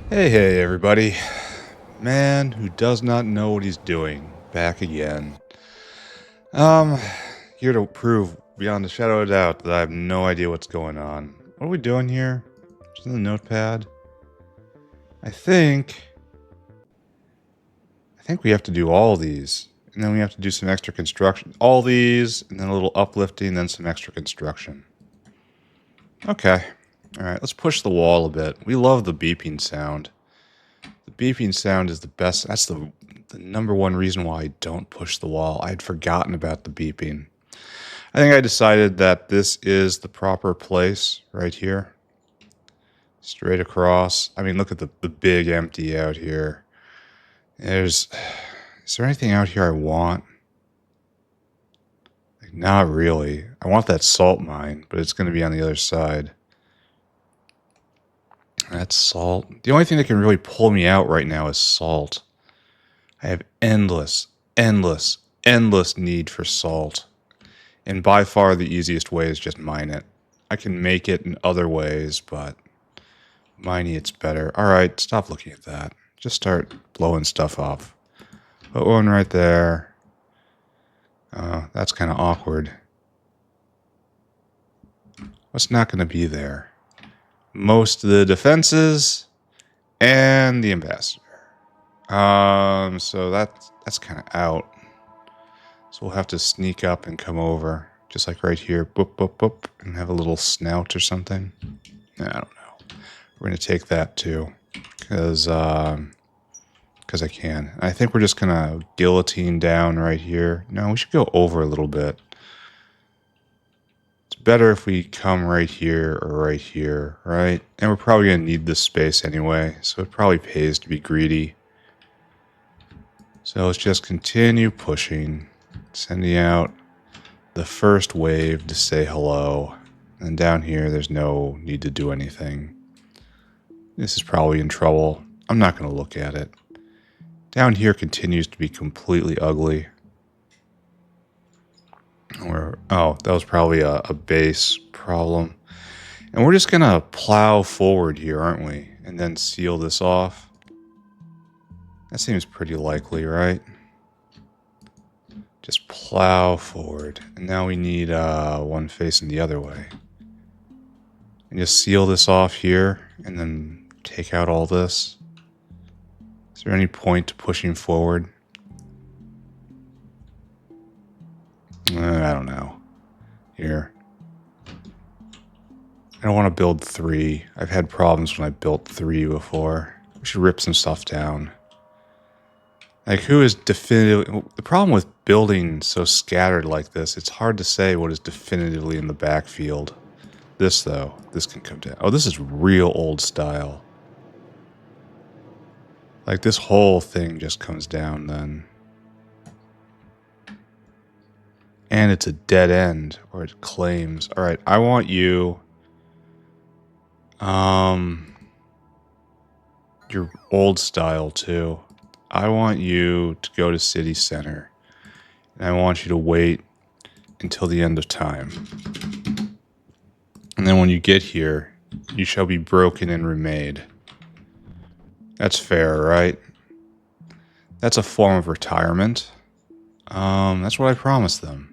Hey, everybody. Man who does not know what he's doing. Back again. Um, Here to prove beyond a shadow of a doubt that I have no idea what's going on. What are we doing here? Just in the notepad? I think we have to do all these. And then we have to do some extra construction. All these, and then a little uplifting, then some extra construction. Okay. Alright, let's push the wall a bit. We love the beeping sound. The beeping sound is the best. That's the number one reason why I don't push the wall. I had forgotten about the beeping. I think I decided that this is the proper place right here. Straight across. I mean, look at the big empty out here. Is there anything out here I want? Like, not really. I want that salt mine, but it's going to be on the other side. That's salt. The only thing that can really pull me out right now is salt. I have endless need for salt. And by far the easiest way is just mine it. I can make it in other ways, but mining it's better. Alright, stop looking at that. Just start blowing stuff off. Put one right there. That's kind of awkward. What's not going to be there? Most of the defenses and the ambassador. So that's kind of out. So we'll have to sneak up and come over, just like right here, boop, boop, boop, and have a little snout or something. I don't know. We're going to take that too, because I can. I think we're just going to guillotine down right here. No, we should go over a little bit. It's better if we come right here or right here, right? And we're probably going to need this space anyway, so it probably pays to be greedy. So let's just continue pushing. Sending out the first wave to say hello. And down here, there's no need to do anything. This is probably in trouble. I'm not going to look at it. Down here continues to be completely ugly. Oh, that was probably a base problem. And we're just going to plow forward here, aren't we? And then seal this off. That seems pretty likely, right? Just plow forward. And now we need one facing the other way. And just seal this off here and then take out all this. Is there any point to pushing forward? I don't know. Here. I don't want to build 3. I've had problems when I built 3 before. We should rip some stuff down. Like, who is definitively... The problem with building so scattered like this, it's hard to say what is definitively in the backfield. This, though, this can come down. Oh, this is real old style. Like, this whole thing just comes down then. And it's a dead end, or it claims. Alright, I want you... Your old style, too. I want you to go to city center. And I want you to wait until the end of time. And then when you get here, you shall be broken and remade. That's fair, right? That's a form of retirement. That's what I promised them.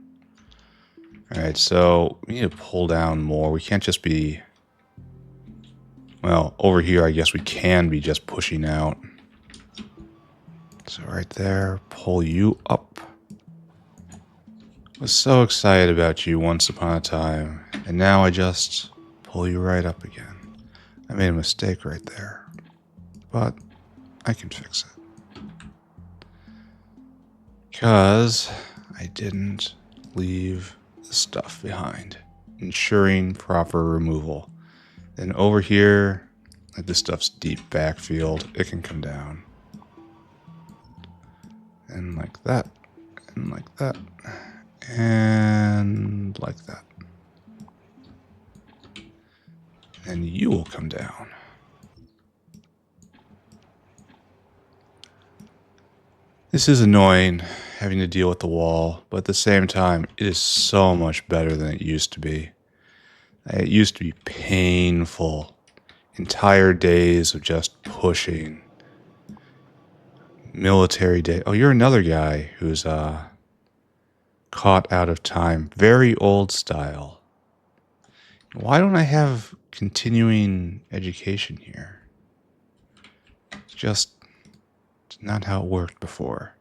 Alright, so we need to pull down more. We can't just be... Well, over here I guess we can be just pushing out. So right there, pull you up. I was so excited about you once upon a time, and now I just pull you right up again. I made a mistake right there, but I can fix it. Because I didn't leave the stuff behind, ensuring proper removal. Then over here, like this stuff's deep backfield, it can come down. And like that, and like that, and like that. And you will come down. This is annoying, having to deal with the wall, but at the same time, it is so much better than it used to be. It used to be painful. entire days of just pushing. Military day. Oh, you're another guy who's caught out of time. Very old style. Why don't I have continuing education here? It's just not how it worked before.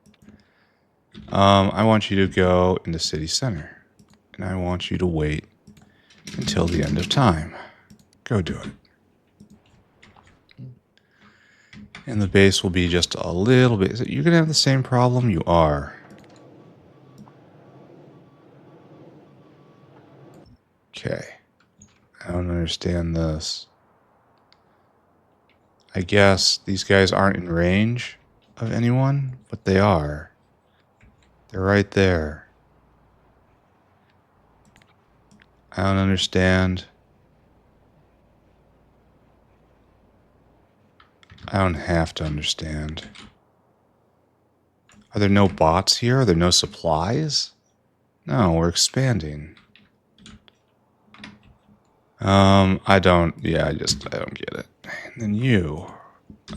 I want you to go in the city center. And I want you to wait until the end of time. Go do it. And the base will be just a little bit. You're going to have the same problem? You are. Okay. I don't understand this. I guess these guys aren't in range of anyone, but they are. They're right there. I don't understand. I don't have to understand. Are there no bots here? Are there no supplies? No, we're expanding. I don't get it. And then you.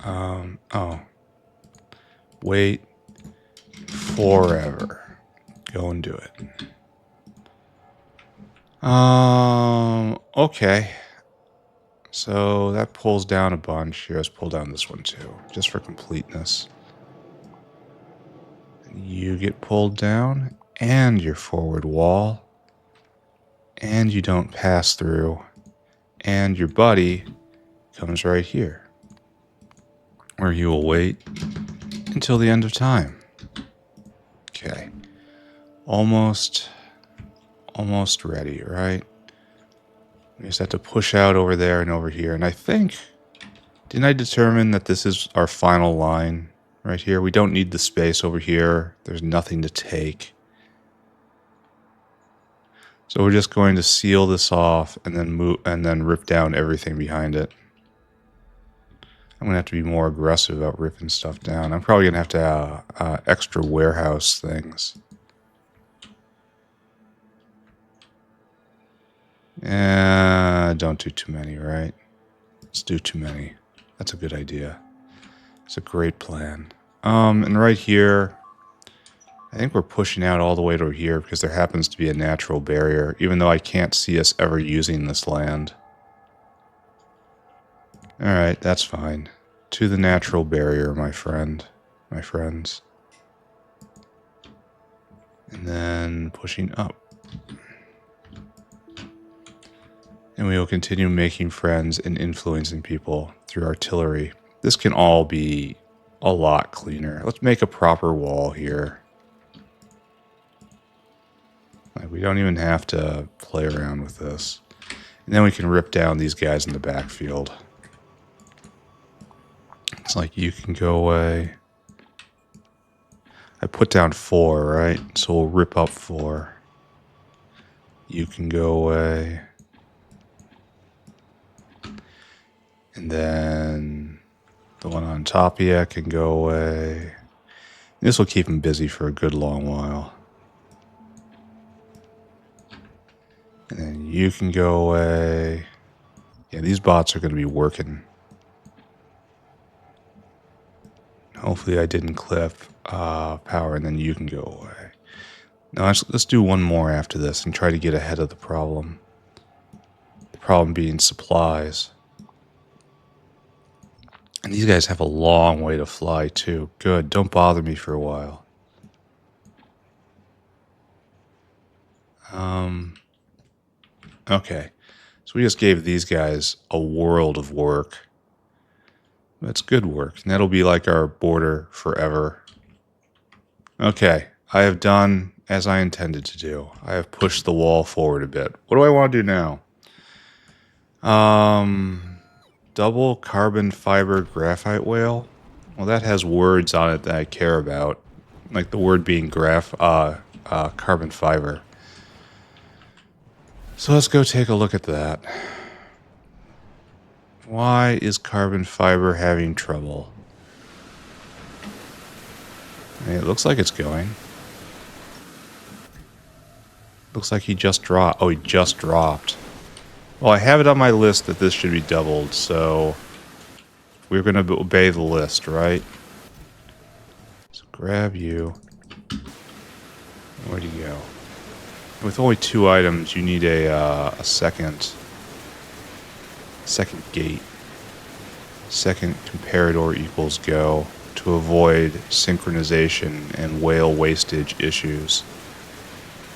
Oh. Wait forever. Go and do it. Okay. So that pulls down a bunch. Here, let's pull down this one too, just for completeness. You get pulled down, and your forward wall, and you don't pass through, and your buddy comes right here, where you will wait until the end of time. Okay. Almost ready, right? We just have to push out over there and over here. And I think, didn't I determine that this is our final line right here? We don't need the space over here. There's nothing to take. So we're just going to seal this off and then move and then rip down everything behind it. I'm gonna have to be more aggressive about ripping stuff down. I'm probably gonna have to have extra warehouse things. Don't do too many, right? Let's do too many. That's a good idea. It's a great plan. And right here, I think we're pushing out all the way to here because there happens to be a natural barrier, even though I can't see us ever using this land. Alright, that's fine. To the natural barrier, my friends. And then pushing up. And we will continue making friends and influencing people through artillery. This can all be a lot cleaner. Let's make a proper wall here. Like, we don't even have to play around with this. And then we can rip down these guys in the backfield. It's like, you can go away. I put down 4, right? So we'll rip up 4. You can go away. And then the one on top of you can go away. This will keep him busy for a good long while. And then you can go away. Yeah, these bots are going to be working. Hopefully I didn't clip power, and then you can go away. Now let's do one more after this and try to get ahead of the problem. The problem being supplies. And these guys have a long way to fly too. Good, don't bother me for a while. Okay, so we just gave these guys a world of work. That's good work, and that'll be like our border forever. Okay, I have done as I intended to do. I have pushed the wall forward a bit. What do I want to do now? Double carbon fiber graphite whale. Well, that has words on it that I care about, like the word being carbon fiber. So let's go take a look at that. Why is carbon fiber having trouble? I mean, it looks like it's going. Looks like he just dropped. Oh, he just dropped. Well, I have it on my list that this should be doubled, so we're going to obey the list, right? So grab you. Where'd you go? With only 2 items, you need a second gate. Second comparador equals go to avoid synchronization and whale wastage issues.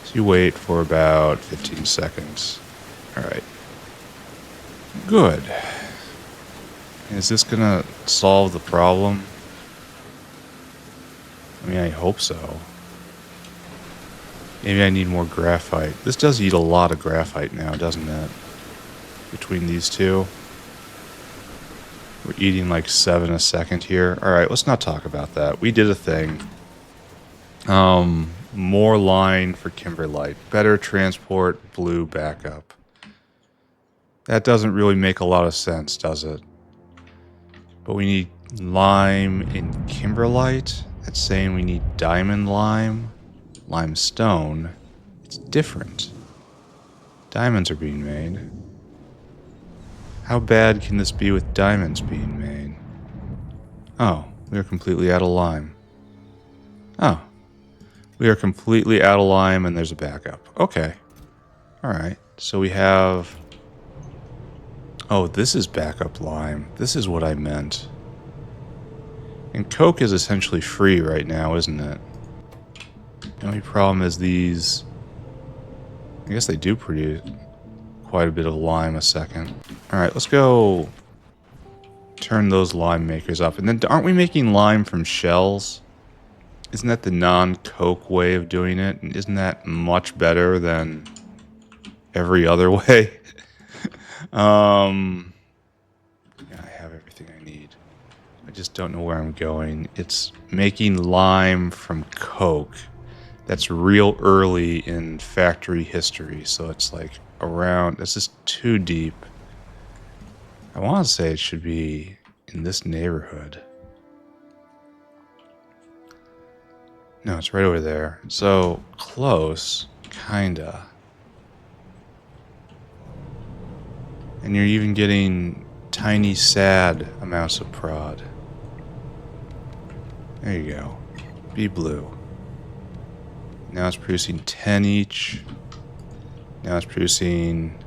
So you wait for about 15 seconds. Alright. Good. Is this gonna solve the problem? I mean, I hope so. Maybe I need more graphite. This does eat a lot of graphite now, doesn't it? Between these two. We're eating like 7 a second here. Alright, let's not talk about that. We did a thing. More line for Kimberlite. Better transport, blue backup. That doesn't really make a lot of sense, does it? But we need lime in Kimberlite. That's saying we need diamond lime. Limestone. It's different. Diamonds are being made. How bad can this be with diamonds being made? Oh, we are completely out of lime. Oh. We are completely out of lime and there's a backup. Okay. Alright. So we have... Oh, this is backup lime. This is what I meant. And Coke is essentially free right now, isn't it? The only problem is these... I guess they do produce quite a bit of lime a second. Alright, let's go turn those lime makers up. And then aren't we making lime from shells? Isn't that the non-Coke way of doing it? And isn't that much better than every other way? Yeah, I have everything I need. I just don't know where I'm going. It's making lime from Coke. That's real early in factory history, so it's like around... This is too deep. I want to say it should be in this neighborhood. No, it's right over there. So, close. Kinda. And you're even getting tiny, sad amounts of prod. There you go. Be blue. Now it's producing 10 each. Now it's producing...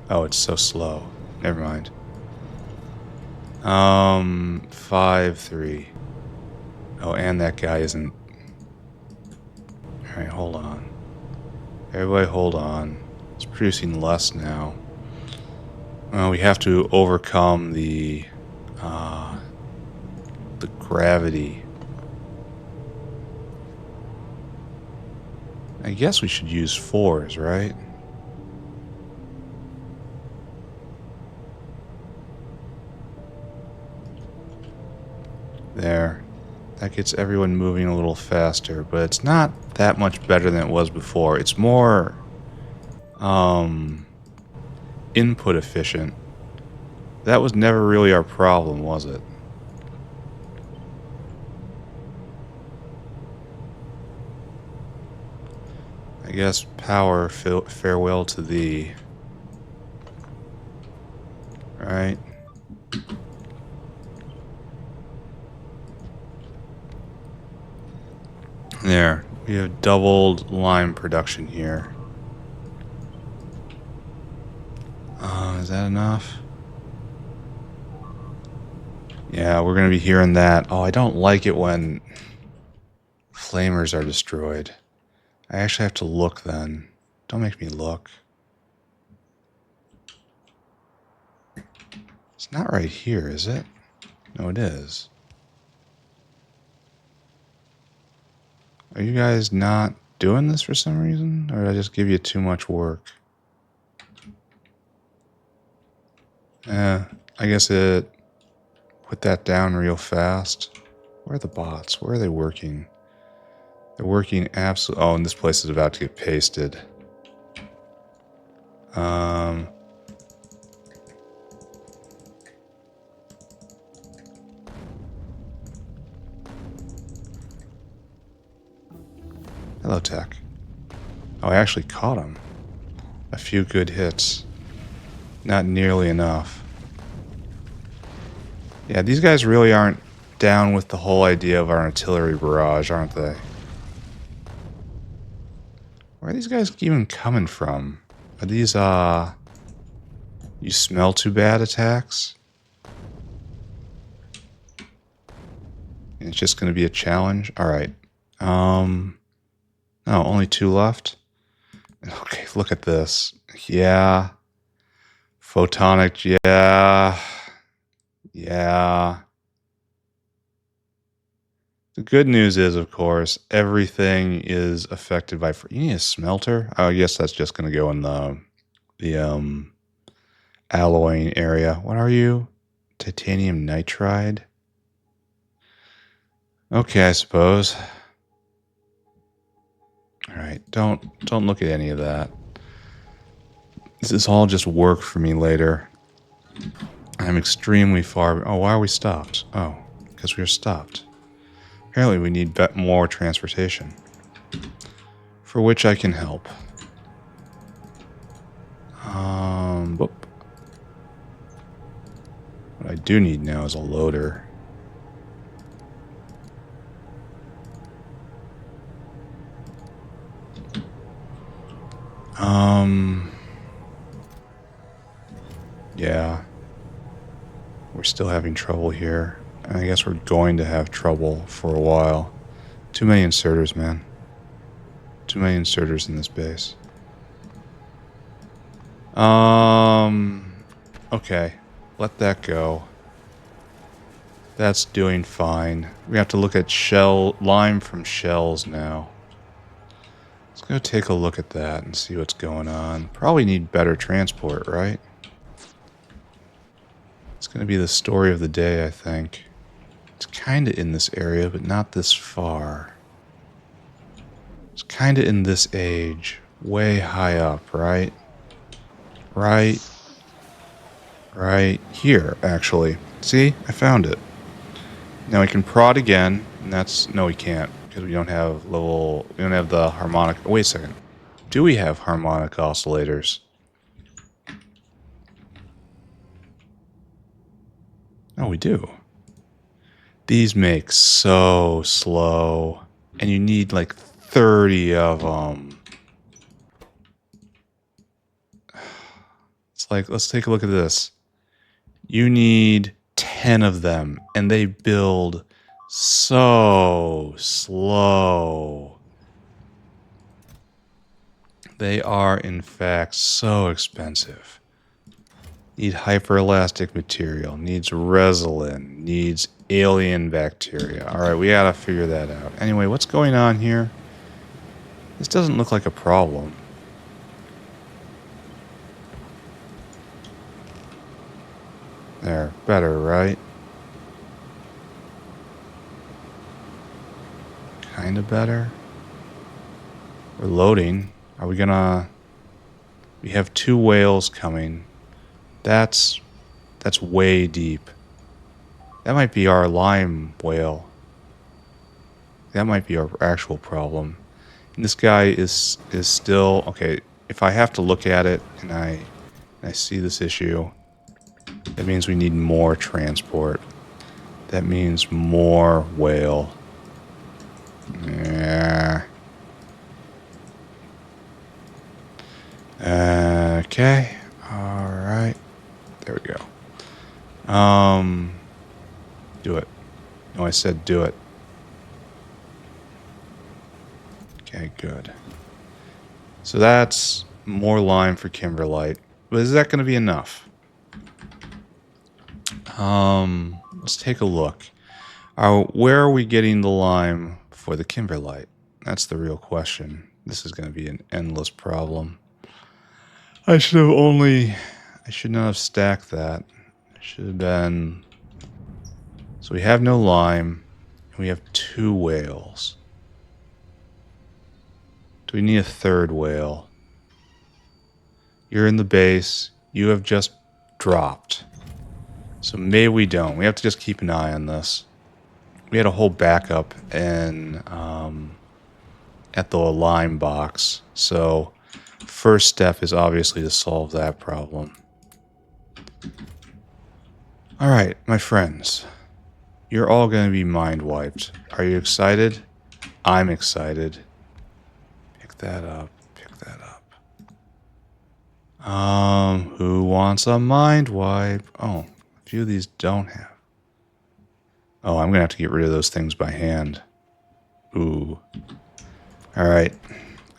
Oh, it's so slow. Never mind. 5, 3. Oh, and that guy isn't... Alright, hold on. Everybody hold on. It's producing less now. Well, we have to overcome the gravity. I guess we should use 4s, right? There. That gets everyone moving a little faster, but it's not that much better than it was before. It's more input efficient. That was never really our problem, was it? I guess power, farewell to thee. Right? There. We have doubled lime production here. Is that enough? Yeah, we're going to be hearing that. Oh, I don't like it when flamers are destroyed. I actually have to look then. Don't make me look. It's not right here, is it? No, it is. Are you guys not doing this for some reason? Or did I just give you too much work? I guess it put that down real fast. Where are the bots? Where are they working? They're working absolutely... Oh, and this place is about to get pasted. Hello, Tech. Oh, I actually caught him. a few good hits. Not nearly enough. Yeah, these guys really aren't down with the whole idea of our artillery barrage, aren't they? Where are these guys even coming from? Are these, you smell too bad attacks? And it's just going to be a challenge? Alright. No, only 2 left? Okay, look at this. Yeah. Photonic, yeah. Yeah. The good news is, of course, everything is affected by... You need a smelter? Oh, I guess that's just going to go in the alloying area. What are you? Titanium nitride? Okay, I suppose. Alright, don't look at any of that. This is all just work for me later. I'm extremely far... Oh, why are we stopped? Oh, because we are stopped. Apparently we need more transportation. For which I can help. Whoop. What I do need now is a loader. Yeah. We're still having trouble here. And I guess we're going to have trouble for a while. Too many inserters, man. Too many inserters in this base. Okay. Let that go. That's doing fine. We have to look at lime from shells now. Let's go take a look at that and see what's going on. Probably need better transport, right? It's going to be the story of the day, I think. It's kind of in this area, but not this far. It's kind of in this age. Way high up, right? Right here, actually. See? I found it. Now we can prod again, and that's... No, we can't, because we don't have level... We don't have the harmonic... Wait a second. Do we have harmonic oscillators? Oh, we do. These make so slow. And you need like 30 of them. It's like, let's take a look at this. You need 10 of them. And they build so slow. They are, in fact, so expensive. Need hyperelastic material, needs resin, needs alien bacteria. Alright, we gotta figure that out. Anyway, what's going on here? This doesn't look like a problem. There, better, right? Kinda better. We're loading. Are we gonna... We have 2 whales coming. That's way deep. That might be our lime whale. That might be our actual problem. And this guy is still... Okay, if I have to look at it and I see this issue, that means we need more transport. That means more whale. Yeah. Okay. Alright. There we go. Do it. No, I said do it. Okay, good. So that's more lime for kimberlite. But is that going to be enough? Let's take a look. Where are we getting the lime for the kimberlite? That's the real question. This is going to be an endless problem. I should not have stacked that. It should have been... So we have no lime, and we have 2 whales. Do we need a 3rd whale? You're in the base. You have just dropped. So maybe we don't. We have to just keep an eye on this. We had a whole backup at the lime box. So First step is obviously to solve that problem. Alright, my friends. You're all going to be mind wiped. Are you excited? I'm excited. Pick that up. Pick that up. Who wants a mind wipe? Oh, a few of these don't have. Oh, I'm going to have to get rid of those things by hand. Ooh. Alright.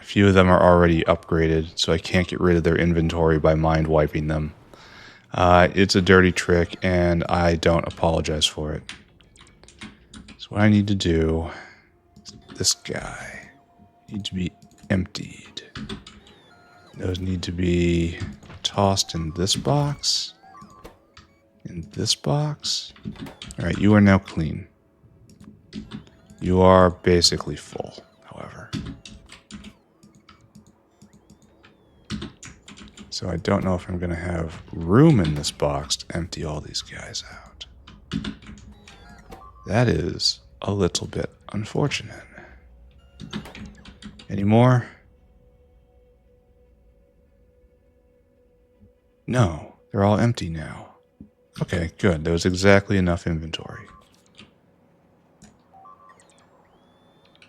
A few of them are already upgraded, so I can't get rid of their inventory by mind wiping them. It's a dirty trick, and I don't apologize for it. So what I need to do is this guy needs to be emptied. Those need to be tossed in this box. In this box. Alright, you are now clean. You are basically full, however. So I don't know if I'm going to have room in this box to empty all these guys out. That is a little bit unfortunate. Any more? No, they're all empty now. Okay, good. There was exactly enough inventory.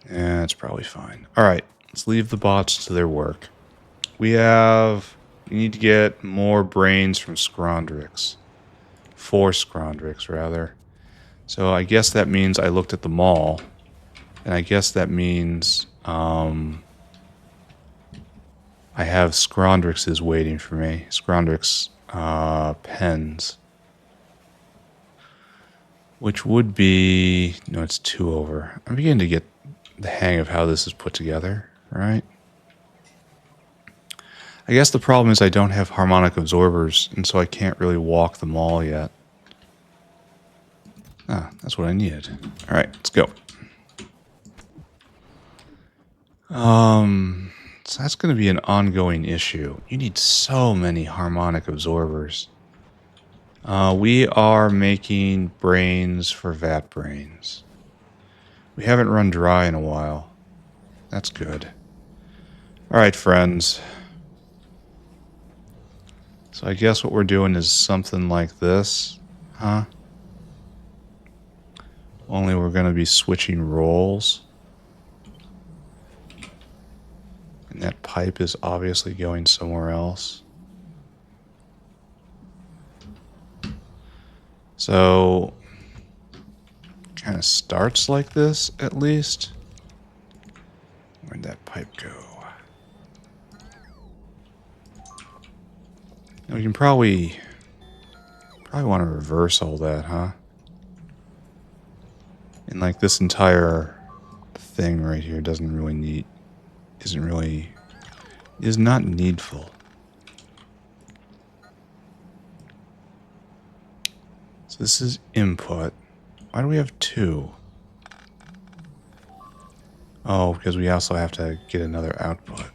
Yeah, that's probably fine. Alright, let's leave the bots to their work. We need to get more brains from Scrondrix. 4 Scrondrix, rather. So I guess that means I looked at the mall. And I guess that means I have Scrondrixes waiting for me. Scrondrix pens. Which would be... No, it's 2 over. I'm beginning to get the hang of how this is put together, right? I guess the problem is I don't have harmonic absorbers, and so I can't really walk the mall yet. Ah, that's what I needed. Alright, let's go. So that's going to be an ongoing issue. You need so many harmonic absorbers. We are making brains for vat brains. We haven't run dry in a while. That's good. Alright, friends. So I guess what we're doing is something like this, huh? Only we're going to be switching roles. And that pipe is obviously going somewhere else. So, kind of starts like this, at least. Where'd that pipe go? Now we can probably want to reverse all that, huh? And like this entire thing right here is not needful. So this is input. Why do we have 2? Oh, because we also have to get another output.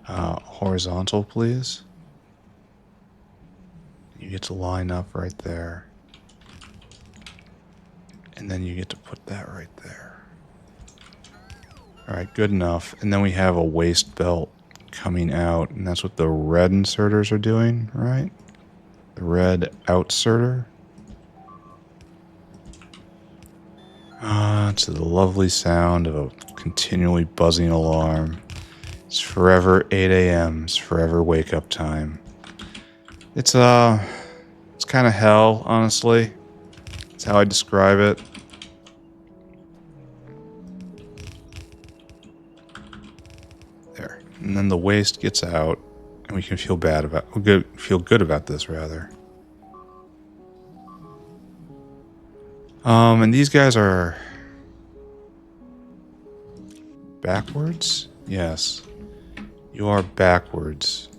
Horizontal, please. You get to line up right there. And then you get to put that right there. Alright, good enough. And then we have a waste belt coming out. And that's what the red inserters are doing, right? The red outserter. To the lovely sound of a continually buzzing alarm. It's forever 8 a.m. It's forever wake up time. It's kind of hell, honestly. That's how I describe it. There. And then the waste gets out, and we can feel good about this, rather. And these guys are backwards? Yes. You are backwards.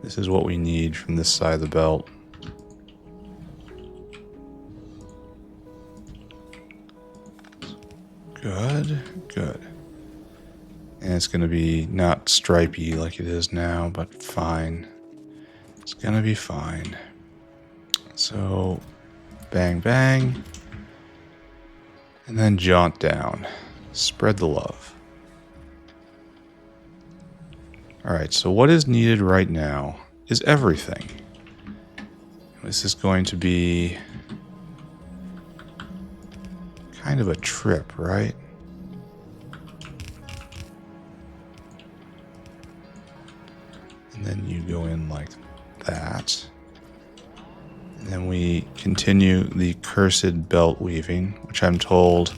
This is what we need from this side of the belt. Good, good. And it's going to be not stripey like it is now, but fine. It's going to be fine. So, bang, bang. And then jaunt down. Spread the love. Alright, so what is needed right now is everything. This is going to be kind of a trip, right? And then you go in like that. And then we continue the cursed belt weaving, which I'm told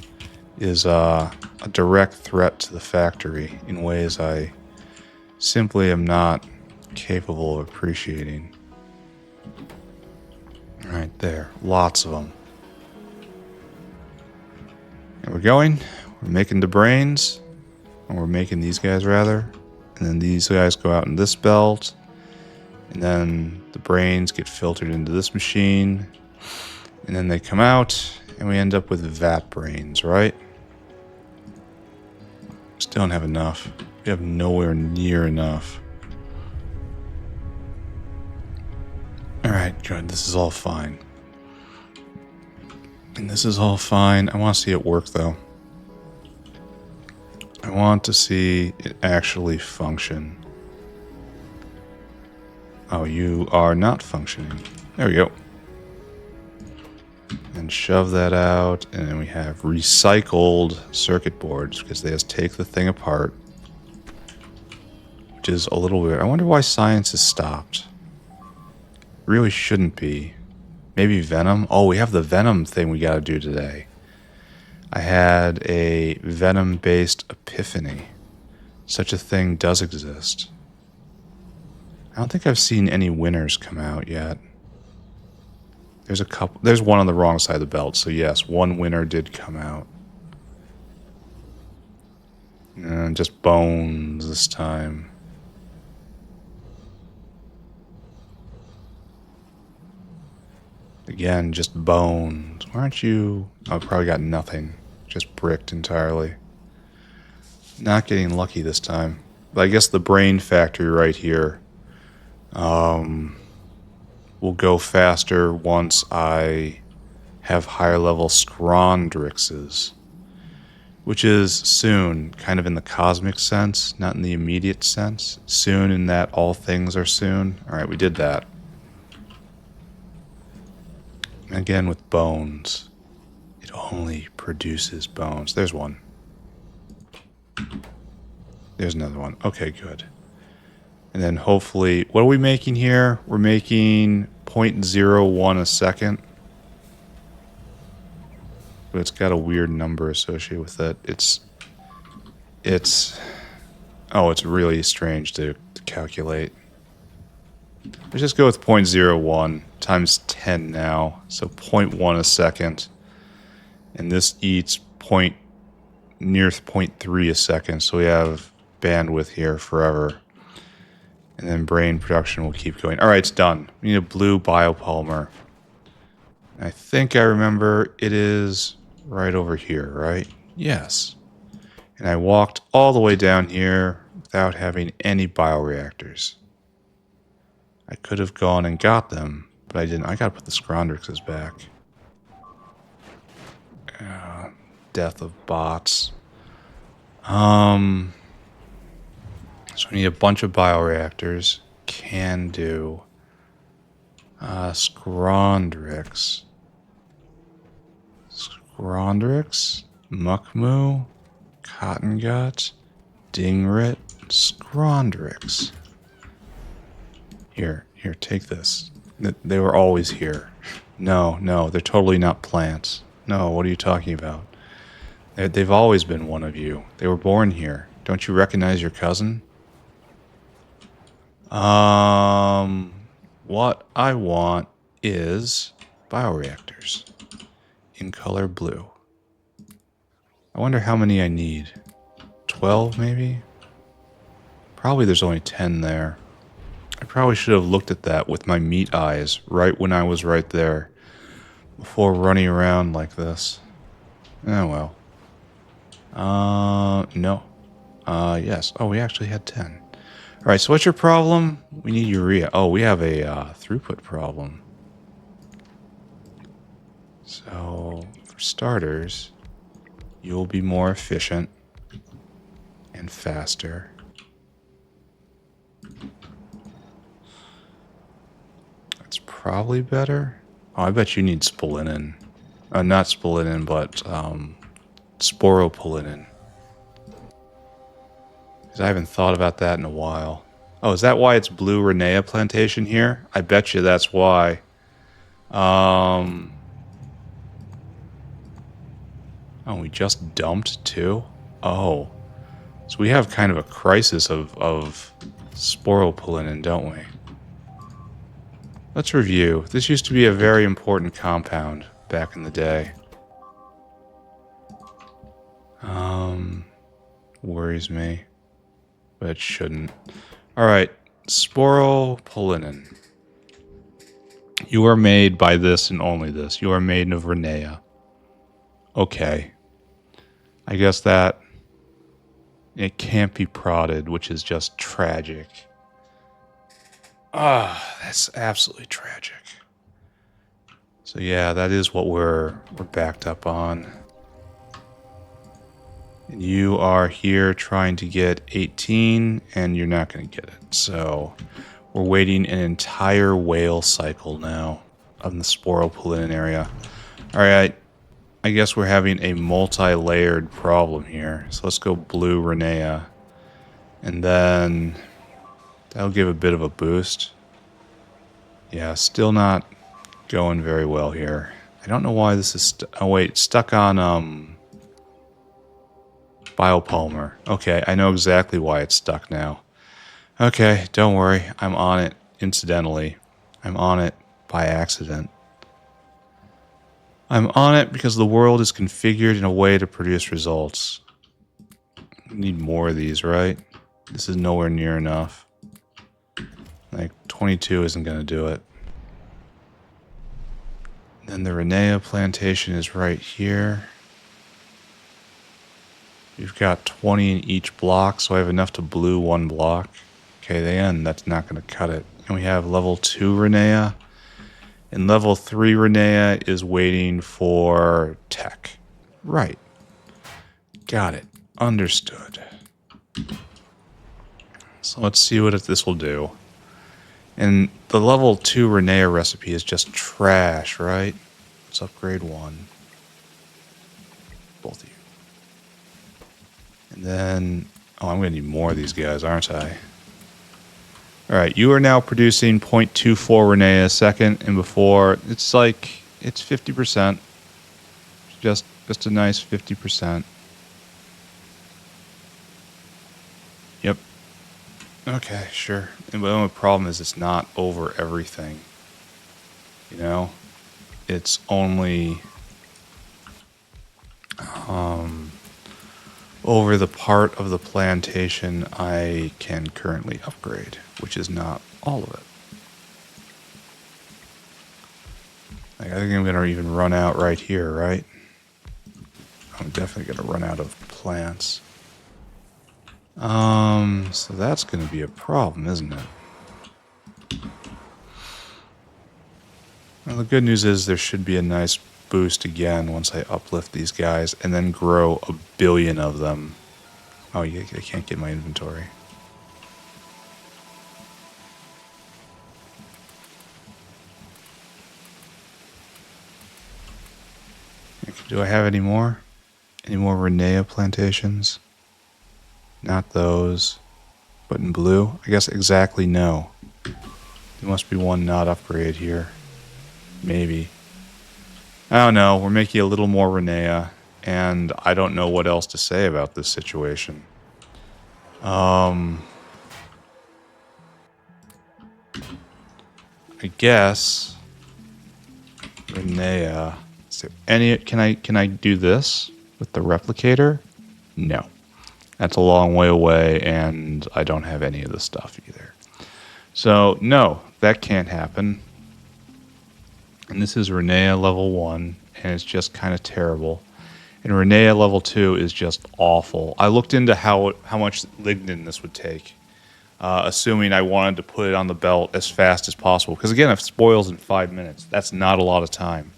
is a direct threat to the factory in ways I simply am not capable of appreciating. Right there, lots of them. And we're going, we're making the brains, and we're making these guys rather, and then these guys go out in this belt, and then the brains get filtered into this machine, and then they come out, and we end up with vat brains, right? Just don't have enough. We have nowhere near enough. Alright, good. This is all fine. And this is all fine. I want to see it work, though. I want to see it actually function. Oh, you are not functioning. There we go. And shove that out, and then we have recycled circuit boards, because they just take the thing apart. Which is a little weird. I wonder why science has stopped. Really shouldn't be. Maybe Venom? Oh, we have the Venom thing we gotta do today. I had a Venom-based epiphany. Such a thing does exist. I don't think I've seen any winners come out yet. There's a couple. There's one on the wrong side of the belt, so yes, one winner did come out. And just bones this time. Again, just bones. Why aren't you... Oh, probably got nothing. Just bricked entirely. Not getting lucky this time. But I guess the brain factory right here will go faster once I have higher level Scrondrixes. Which is soon, kind of in the cosmic sense, not in the immediate sense. Soon in that all things are soon. Alright, we did that. Again with bones. It only produces bones. There's one. There's another one. Okay, good. And then hopefully... What are we making here? We're making 0.01 a second. But it's got a weird number associated with it. Oh, it's really strange to calculate. Let's just go with 0.01 times 10 now. So 0.1 a second. And this eats near 0.3 a second. So we have bandwidth here forever. And then brain production will keep going. Alright, it's done. We need a blue biopolymer. I think I remember it is right over here, right? Yes. And I walked all the way down here without having any bioreactors. I could have gone and got them, but I didn't. I gotta put the Scrondrixes back. Death of bots. So we need a bunch of bioreactors. Can do. Scrondrix. Scrondrix. Muckmoo. Cotton Gut. Dingrit. Scrondrix. Here, take this. They were always here. No, they're totally not plants. No, what are you talking about? They've always been one of you. They were born here. Don't you recognize your cousin? What I want is bioreactors in color blue. I wonder how many I need. 12 maybe? Probably there's only 10 there. I probably should have looked at that with my meat eyes right when I was right there before running around like this. Oh well. No. Yes. Oh, we actually had 10. Alright, so what's your problem? We need urea. Oh, we have a throughput problem. So, for starters, you'll be more efficient and faster. probably better. Oh, I bet you need spolinin. Not spolinin, but sporopolinin. Because I haven't thought about that in a while. Oh, is that why it's blue Renea plantation here? I bet you that's why. Oh, we just dumped too? Oh. So we have kind of a crisis of sporopolinin, don't we? Let's review. This used to be a very important compound back in the day. Worries me. But it shouldn't. Alright, sporopolinin. You are made by this and only this. You are made of Renea. Okay. I guess that it can't be prodded, which is just tragic. Ah, that's absolutely tragic. So yeah, that is what we're backed up on. And you are here trying to get 18, and you're not going to get it. So we're waiting an entire whale cycle now on the sporopolinin area. All right, I guess we're having a multi-layered problem here. So let's go blue Renea. And then that'll give a bit of a boost. Yeah, still not going very well here. I don't know why this is... oh, wait, stuck on biopolymer. Okay, I know exactly why it's stuck now. Okay, don't worry. I'm on it incidentally. I'm on it by accident. I'm on it because the world is configured in a way to produce results. We need more of these, right? This is nowhere near enough. Like, 22 isn't going to do it. Then the Renea plantation is right here. We've got 20 in each block, so I have enough to blue one block. Okay, the end. That's not going to cut it. And we have level 2 Renea. And level 3 Renea is waiting for tech. Right. Got it. Understood. So let's see what this will do. And the level 2 Renea recipe is just trash, right? Let's upgrade one. Both of you. And then... oh, I'm going to need more of these guys, aren't I? Alright, you are now producing 0.24 Renea a second, and before, it's like, it's 50%. Just a nice 50%. Yep. Okay, sure. And the only problem is it's not over everything. You know? It's only... over the part of the plantation I can currently upgrade, which is not all of it. Like, I think I'm going to even run out right here, right? I'm definitely going to run out of plants. So that's going to be a problem, isn't it? Well, the good news is there should be a nice boost again once I uplift these guys and then grow a billion of them. Oh, yeah, I can't get my inventory. Do I have any more? Any more Renea plantations? Not those. But in blue? I guess exactly no. There must be one not upgrade here. Maybe. I don't know. We're making a little more Renea, and I don't know what else to say about this situation. I guess Renea. Is there any? Can I do this with the replicator? No. That's a long way away, and I don't have any of the stuff either. So no, that can't happen. And this is Renea level 1, and it's just kind of terrible. And Renea level 2 is just awful. I looked into how much lignin this would take, assuming I wanted to put it on the belt as fast as possible. Because again, if it spoils in 5 minutes, that's not a lot of time.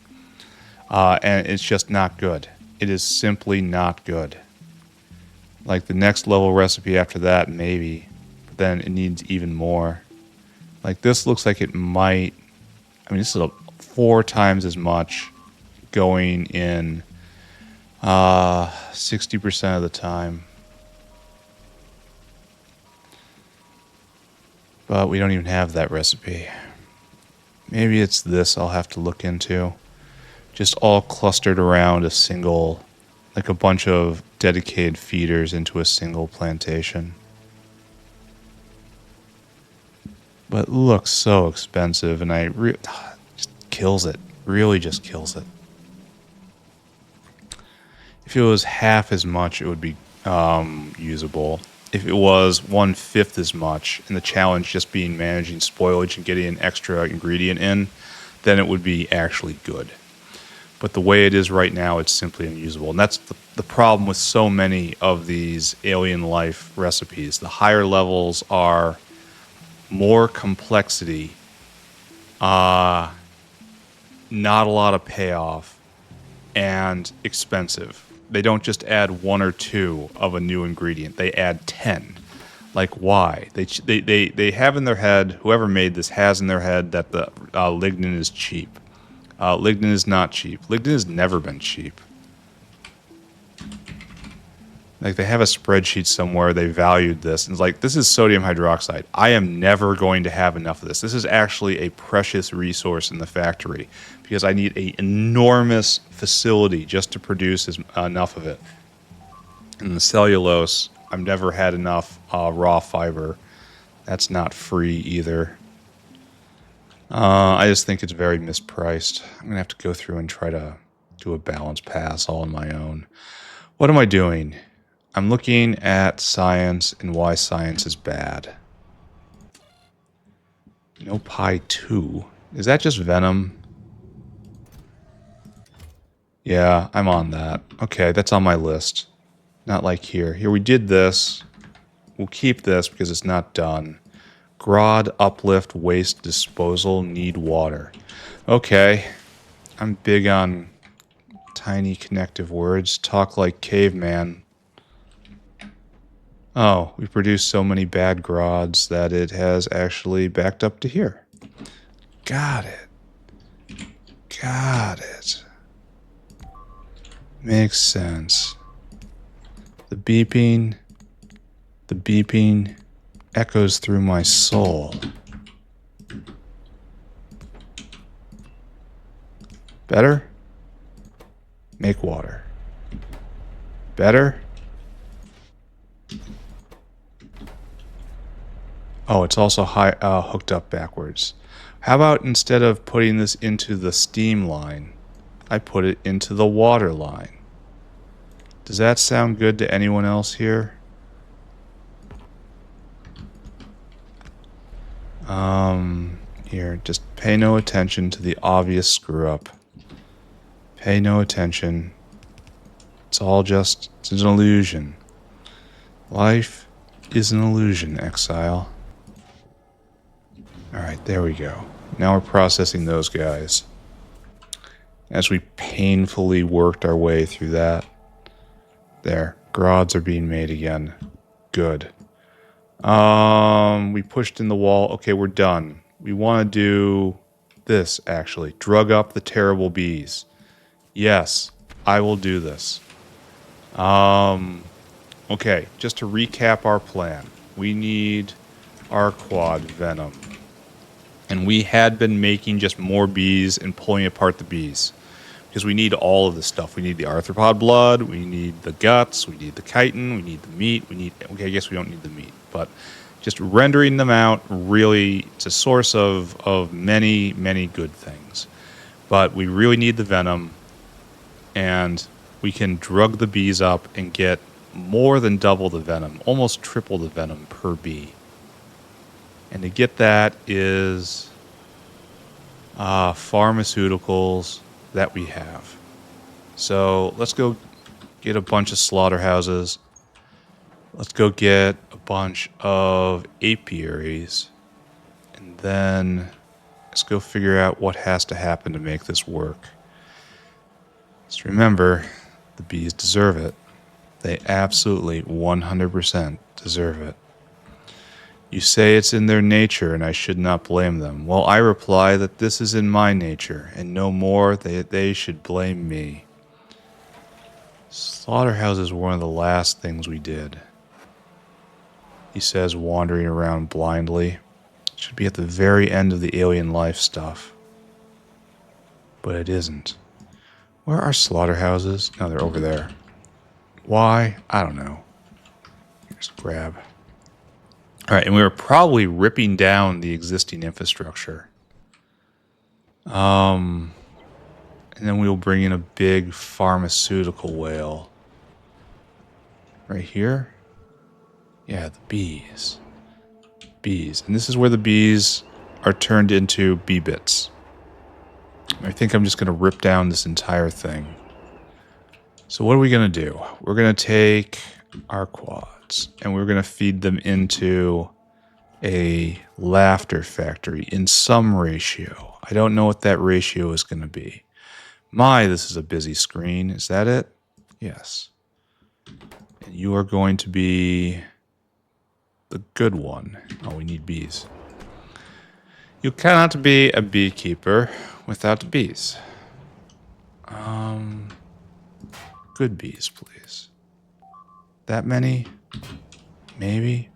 And it's just not good. It is simply not good. Like the next level recipe after that, maybe. But then it needs even more. Like this looks like it might... I mean, this is 4 times as much going in 60% of the time. But we don't even have that recipe. Maybe it's this I'll have to look into. Just all clustered around a single, like a bunch of dedicated feeders into a single plantation. But it looks so expensive, and just kills it. Really just kills it. If it was half as much, it would be usable. If it was 1/5 as much, and the challenge just being managing spoilage and getting an extra ingredient in, then it would be actually good. But the way it is right now, it's simply unusable. And that's the problem with so many of these alien life recipes. The higher levels are more complexity, not a lot of payoff, and expensive. They don't just add 1 or 2 of a new ingredient. They add 10. Like, why? They have in their head, whoever made this has in their head that the lignin is cheap. Lignin is not cheap. Lignin has never been cheap. Like, they have a spreadsheet somewhere, they valued this, and it's like, this is sodium hydroxide. I am never going to have enough of this. This is actually a precious resource in the factory, because I need an enormous facility just to produce enough of it. And the cellulose, I've never had enough raw fiber. That's not free either. I just think it's very mispriced. I'm going to have to go through and try to do a balance pass all on my own. What am I doing? I'm looking at science and why science is bad. No pi 2. Is that just Venom? Yeah, I'm on that. Okay, that's on my list. Not like here. Here we did this. We'll keep this because it's not done. Grod, uplift, waste, disposal, need water. Okay. I'm big on tiny connective words. Talk like caveman. Oh, we produced so many bad grods that it has actually backed up to here. Got it. Got it. Makes sense. The beeping echoes through my soul. Better? Make water. Better? Oh, it's also hooked up backwards. How about instead of putting this into the steam line, I put it into the water line? Does that sound good to anyone else here? Here, just pay no attention to the obvious screw up. Pay no attention. It's an illusion. Life is an illusion, exile. Alright, there we go. Now we're processing those guys. As we painfully worked our way through that. There, grods are being made again. Good. We pushed in the wall. Okay, we're done. We want to do this, actually. Drug up the terrible bees. Yes, I will do this. Okay, just to recap our plan. We need Arqad Venom. And we had been making just more bees and pulling apart the bees. Because we need all of this stuff. We need the arthropod blood, we need the guts, we need the chitin, we need the meat, okay, I guess we don't need the meat, but just rendering them out, really, it's a source of many, many good things. But we really need the venom, and we can drug the bees up and get more than double the venom, almost triple the venom per bee. And to get that is pharmaceuticals that we have. So let's go get a bunch of slaughterhouses. Let's go get a bunch of apiaries. And then let's go figure out what has to happen to make this work. Just remember, the bees deserve it. They absolutely 100% deserve it. You say it's in their nature and I should not blame them. Well, I reply that this is in my nature, and no more they should blame me. Slaughterhouse is one of the last things we did. He says, wandering around blindly. Should be at the very end of the alien life stuff. But it isn't. Where are slaughterhouses? No, they're over there. Why? I don't know. Just grab. Alright, and we were probably ripping down the existing infrastructure. And then we'll bring in a big pharmaceutical whale. Right here? Yeah, the bees. Bees. And this is where the bees are turned into bee bits. I think I'm just going to rip down this entire thing. So what are we going to do? We're going to take our quads and we're going to feed them into a laughter factory in some ratio. I don't know what that ratio is going to be. This is a busy screen. Is that it? Yes. And you are going to be the good one. Oh, we need bees. You cannot be a beekeeper without bees. Good bees, please. That many? Maybe?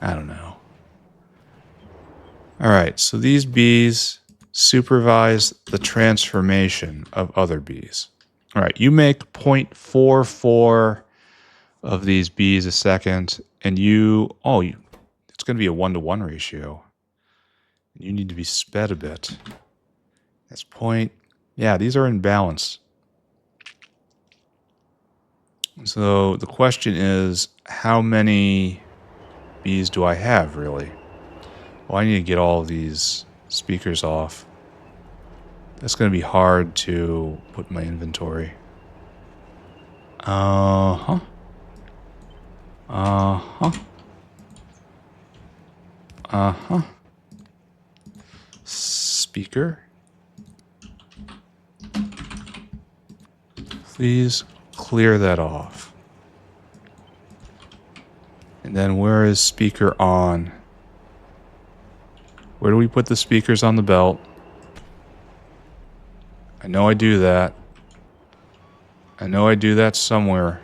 I don't know. Alright, so these bees supervise the transformation of other bees. Alright, you make 0.44 of these bees a second, and it's going to be a 1-to-1 ratio. You need to be sped a bit. That's yeah, these are in balance. So the question is, how many bees do I have, really? Well, I need to get all of these speakers off. That's going to be hard to put in my inventory. Uh-huh. Speaker. Please clear that off. And then where is speaker on? Where do we put the speakers on the belt? I know I do that. I know I do that somewhere.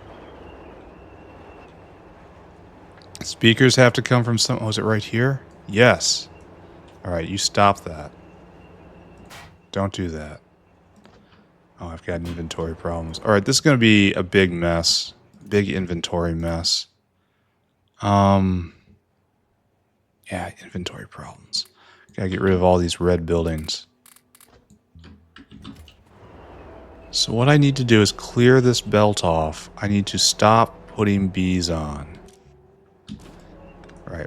Speakers have to come from some... Oh, is it right here? Yes. Alright, you stop that. Don't do that. Oh, I've got inventory problems. Alright, this is going to be a big mess. Big inventory mess. Yeah, inventory problems. Gotta get rid of all these red buildings. So what I need to do is clear this belt off. I need to stop putting bees on.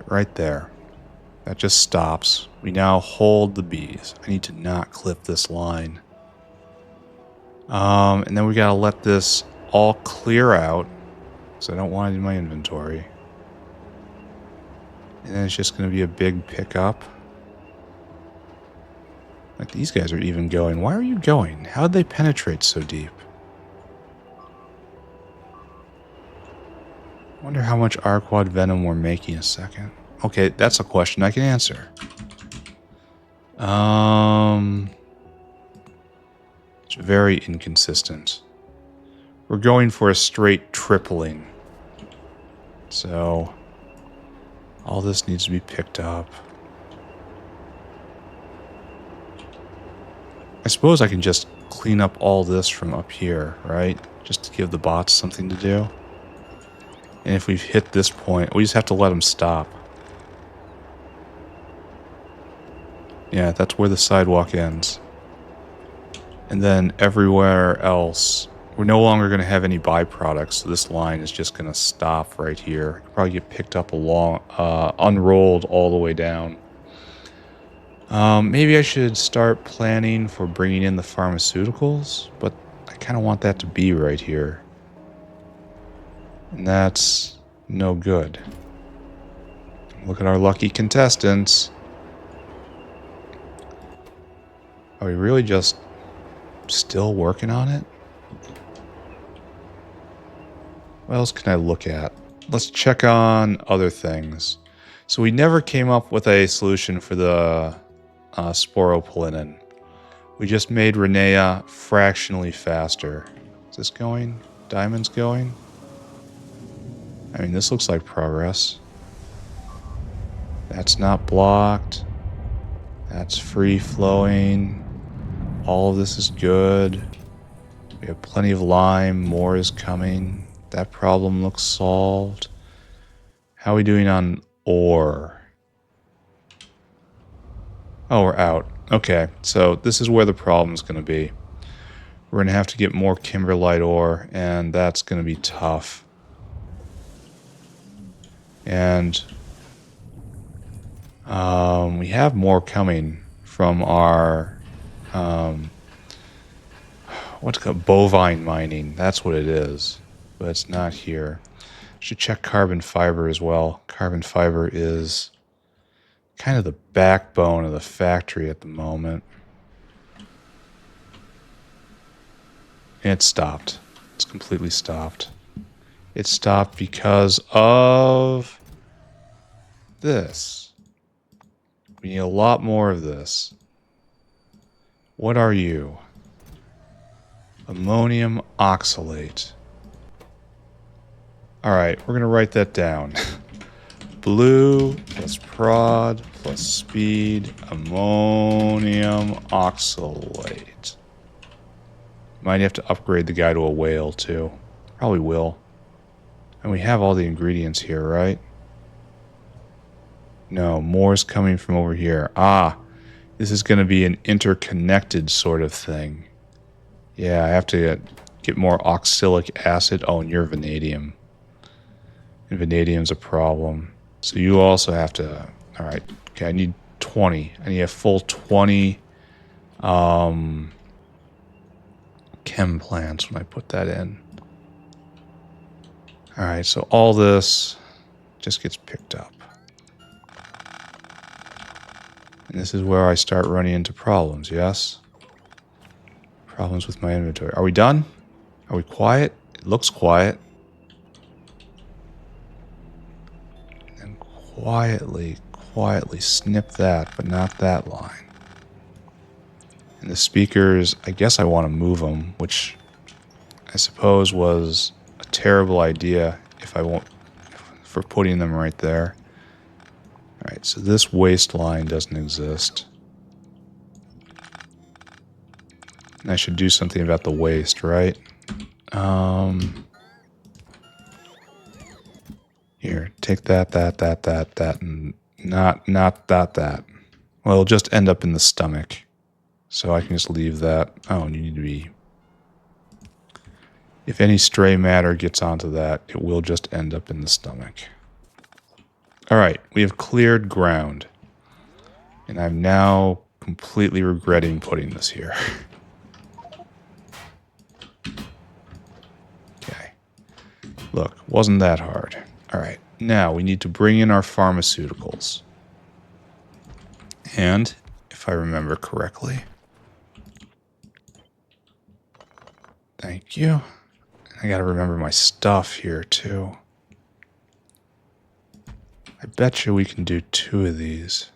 Right there. That just stops. We now hold the bees. I need to not clip this line. And then we gotta let this all clear out, because I don't want it in my inventory. And then it's just gonna be a big pickup. Like, these guys are even going. Why are you going? How'd they penetrate so deep? I wonder how much Arqad Venom we're making a second. Okay, that's a question I can answer. It's very inconsistent. We're going for a straight tripling. So, all this needs to be picked up. I suppose I can just clean up all this from up here, right? Just to give the bots something to do. And if we've hit this point, we just have to let them stop. Yeah, that's where the sidewalk ends. And then everywhere else, we're no longer going to have any byproducts, so this line is just going to stop right here. It'll probably get picked up unrolled all the way down. Maybe I should start planning for bringing in the pharmaceuticals, but I kind of want that to be right here. And that's no good. Look at our lucky contestants. Are we really just still working on it? What else can I look at? Let's check on other things. So we never came up with a solution for the sporopollenin. We just made Renea fractionally faster. Is this going? Diamond's going? I mean, this looks like progress. That's not blocked. That's free flowing. All of this is good. We have plenty of lime. More is coming. That problem looks solved. How are we doing on ore? Oh, we're out. Okay, so this is where the problem's going to be. We're going to have to get more kimberlite ore, and that's going to be tough. And we have more coming from our what's it called? Bovine mining. That's what it is, but it's not here. Should check carbon fiber as well. Carbon fiber is kind of the backbone of the factory at the moment. And it stopped. It's completely stopped. It stopped because of this. We need a lot more of this. What are you? Ammonium oxalate. Alright, we're going to write that down. Blue plus prod plus speed, ammonium oxalate. Might have to upgrade the guy to a whale too. Probably will. And we have all the ingredients here, right? No, more's coming from over here. Ah, this is going to be an interconnected sort of thing. Yeah, I have to get more oxalic acid. Oh, and you're vanadium. And vanadium's a problem. So you also have to... Alright, okay, I need 20. I need a full 20 chem plants when I put that in. Alright, so all this just gets picked up. And this is where I start running into problems, yes? Problems with my inventory. Are we done? Are we quiet? It looks quiet. And quietly snip that, but not that line. And the speakers, I guess I want to move them, which I suppose was a terrible idea if I won't, for putting them right there. Alright, so this waste line doesn't exist. And I should do something about the waste, right? Here, take that, and not that. Well, it'll just end up in the stomach. So I can just leave that. Oh, and you need to be... If any stray matter gets onto that, it will just end up in the stomach. Alright, we have cleared ground. And I'm now completely regretting putting this here. Okay. Look, wasn't that hard. Alright, now we need to bring in our pharmaceuticals. And, if I remember correctly... Thank you. I gotta remember my stuff here, too. I bet you we can do 2 of these.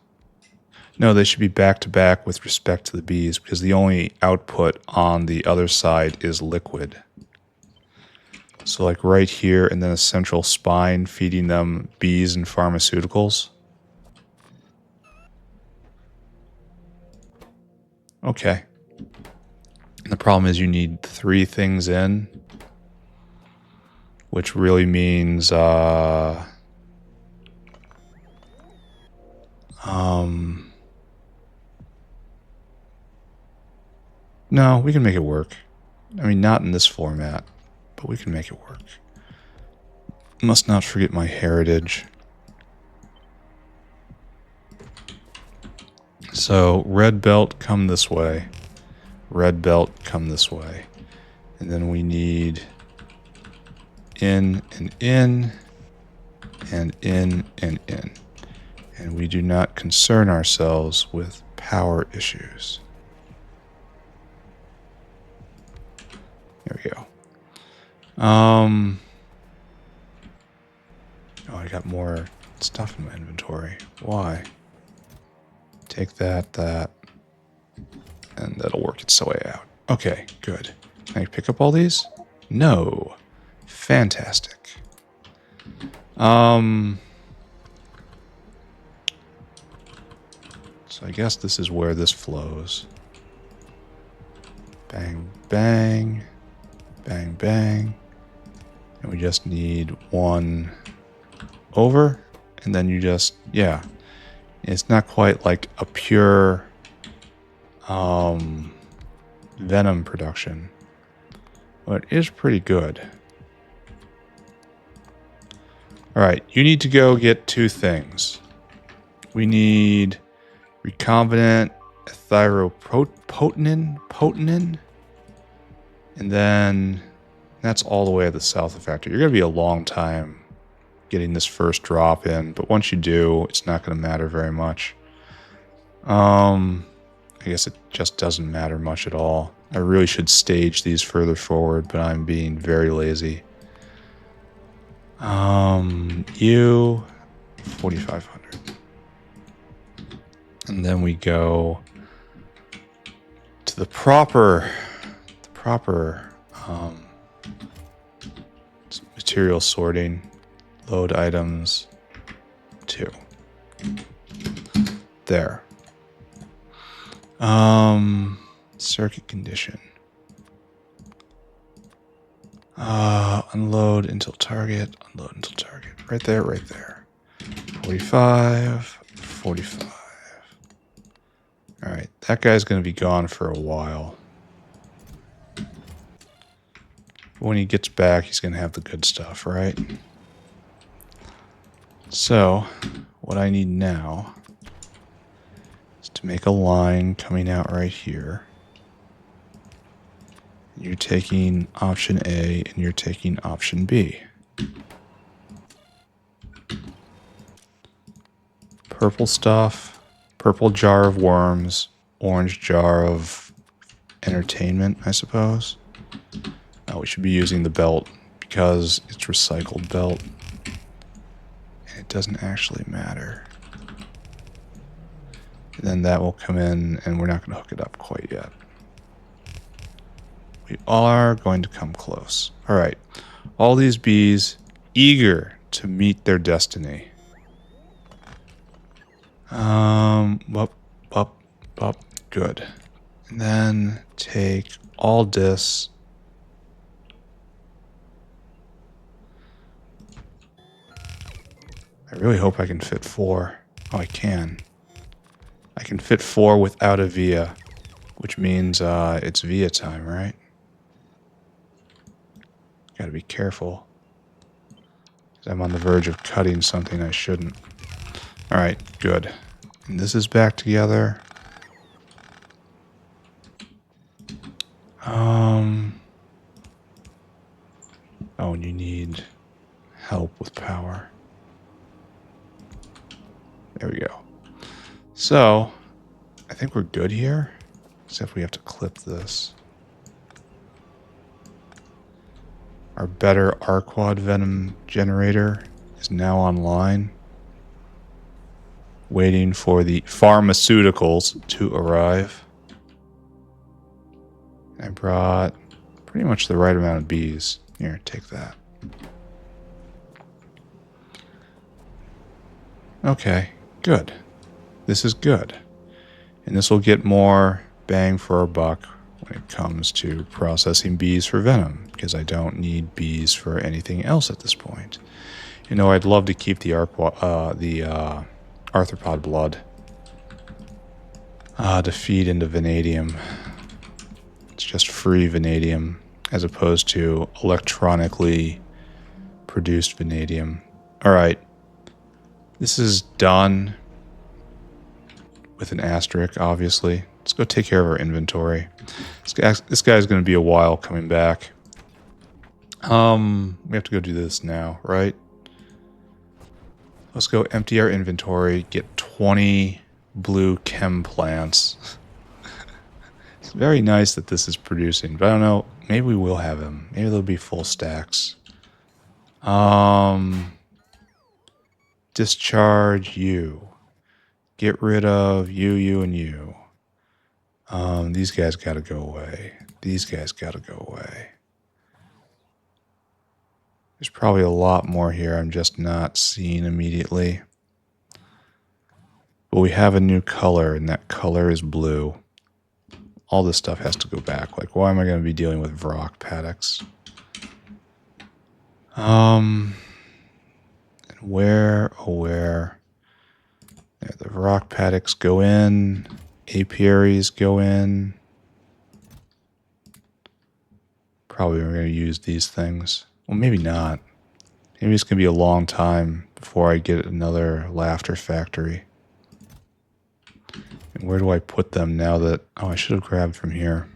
No, they should be back to back with respect to the bees, because the only output on the other side is liquid. So like right here, and then a central spine feeding them bees and pharmaceuticals. Okay. And the problem is you need 3 things in, which really means, no, we can make it work. I mean, not in this format, but we can make it work. Must not forget my heritage. So, red belt, come this way. Red belt, come this way. And then we need in and in, and in and in. And we do not concern ourselves with power issues. There we go. Oh, I got more stuff in my inventory. Why? Take that, and that'll work its way out. Okay, good. Can I pick up all these? No. Fantastic. So I guess this is where this flows. Bang, bang, bang, bang. And we just need one over, and then you just, yeah. It's not quite like a pure Venom production, but it is pretty good. Alright, you need to go get two things. We need recombinant ethyropotenin, and then that's all the way at the south of Factorio. You're going to be a long time getting this first drop in, but once you do, it's not going to matter very much. I guess it just doesn't matter much at all. I really should stage these further forward, but I'm being very lazy. You 4,500. And then we go to the proper material sorting. Load items 2. There. Circuit condition. Unload until target. Unload until target. Right there, right there. 45. 45. Alright, that guy's going to be gone for a while. When he gets back, he's going to have the good stuff, right? So, what I need now is to make a line coming out right here. You're taking option A, and you're taking option B. Purple stuff, purple jar of worms, orange jar of entertainment, I suppose. We should be using the belt because it's recycled belt. And it doesn't actually matter. And then that will come in, and we're not going to hook it up quite yet. We are going to come close. All right. All these bees eager to meet their destiny. Good. And then take all this. I really hope I can fit 4. Oh, I can. I can fit 4 without a via, which means it's via time, right? Gotta be careful. I'm on the verge of cutting something I shouldn't. Alright, good. And this is back together. Oh, and you need help with power. There we go. So, I think we're good here. Except we have to clip this. Our better Arqad Venom generator is now online. Waiting for the pharmaceuticals to arrive. I brought pretty much the right amount of bees. Here, take that. Okay, good. This is good. And this will get more bang for our buck when it comes to processing bees for venom, because I don't need bees for anything else at this point. You know, I'd love to keep the arthropod blood to feed into vanadium. It's just free vanadium as opposed to electronically produced vanadium. All right, this is done with an asterisk, obviously. Let's go take care of our inventory. This guy's going to be a while coming back. We have to go do this now, right? Let's go empty our inventory, get 20 blue chem plants. It's very nice that this is producing, but I don't know. Maybe we will have them. Maybe they'll be full stacks. discharge you. Get rid of you, and you. These guys got to go away. These guys got to go away. There's probably a lot more here I'm just not seeing immediately. But we have a new color, and that color is blue. All this stuff has to go back. Like, why am I going to be dealing with rock paddocks? And where, oh where? There, the rock paddocks go in. Apiaries go in. Probably we're going to use these things. Well, maybe not. Maybe it's going to be a long time before I get another laughter factory. And where do I put them now that... Oh, I should have grabbed from here.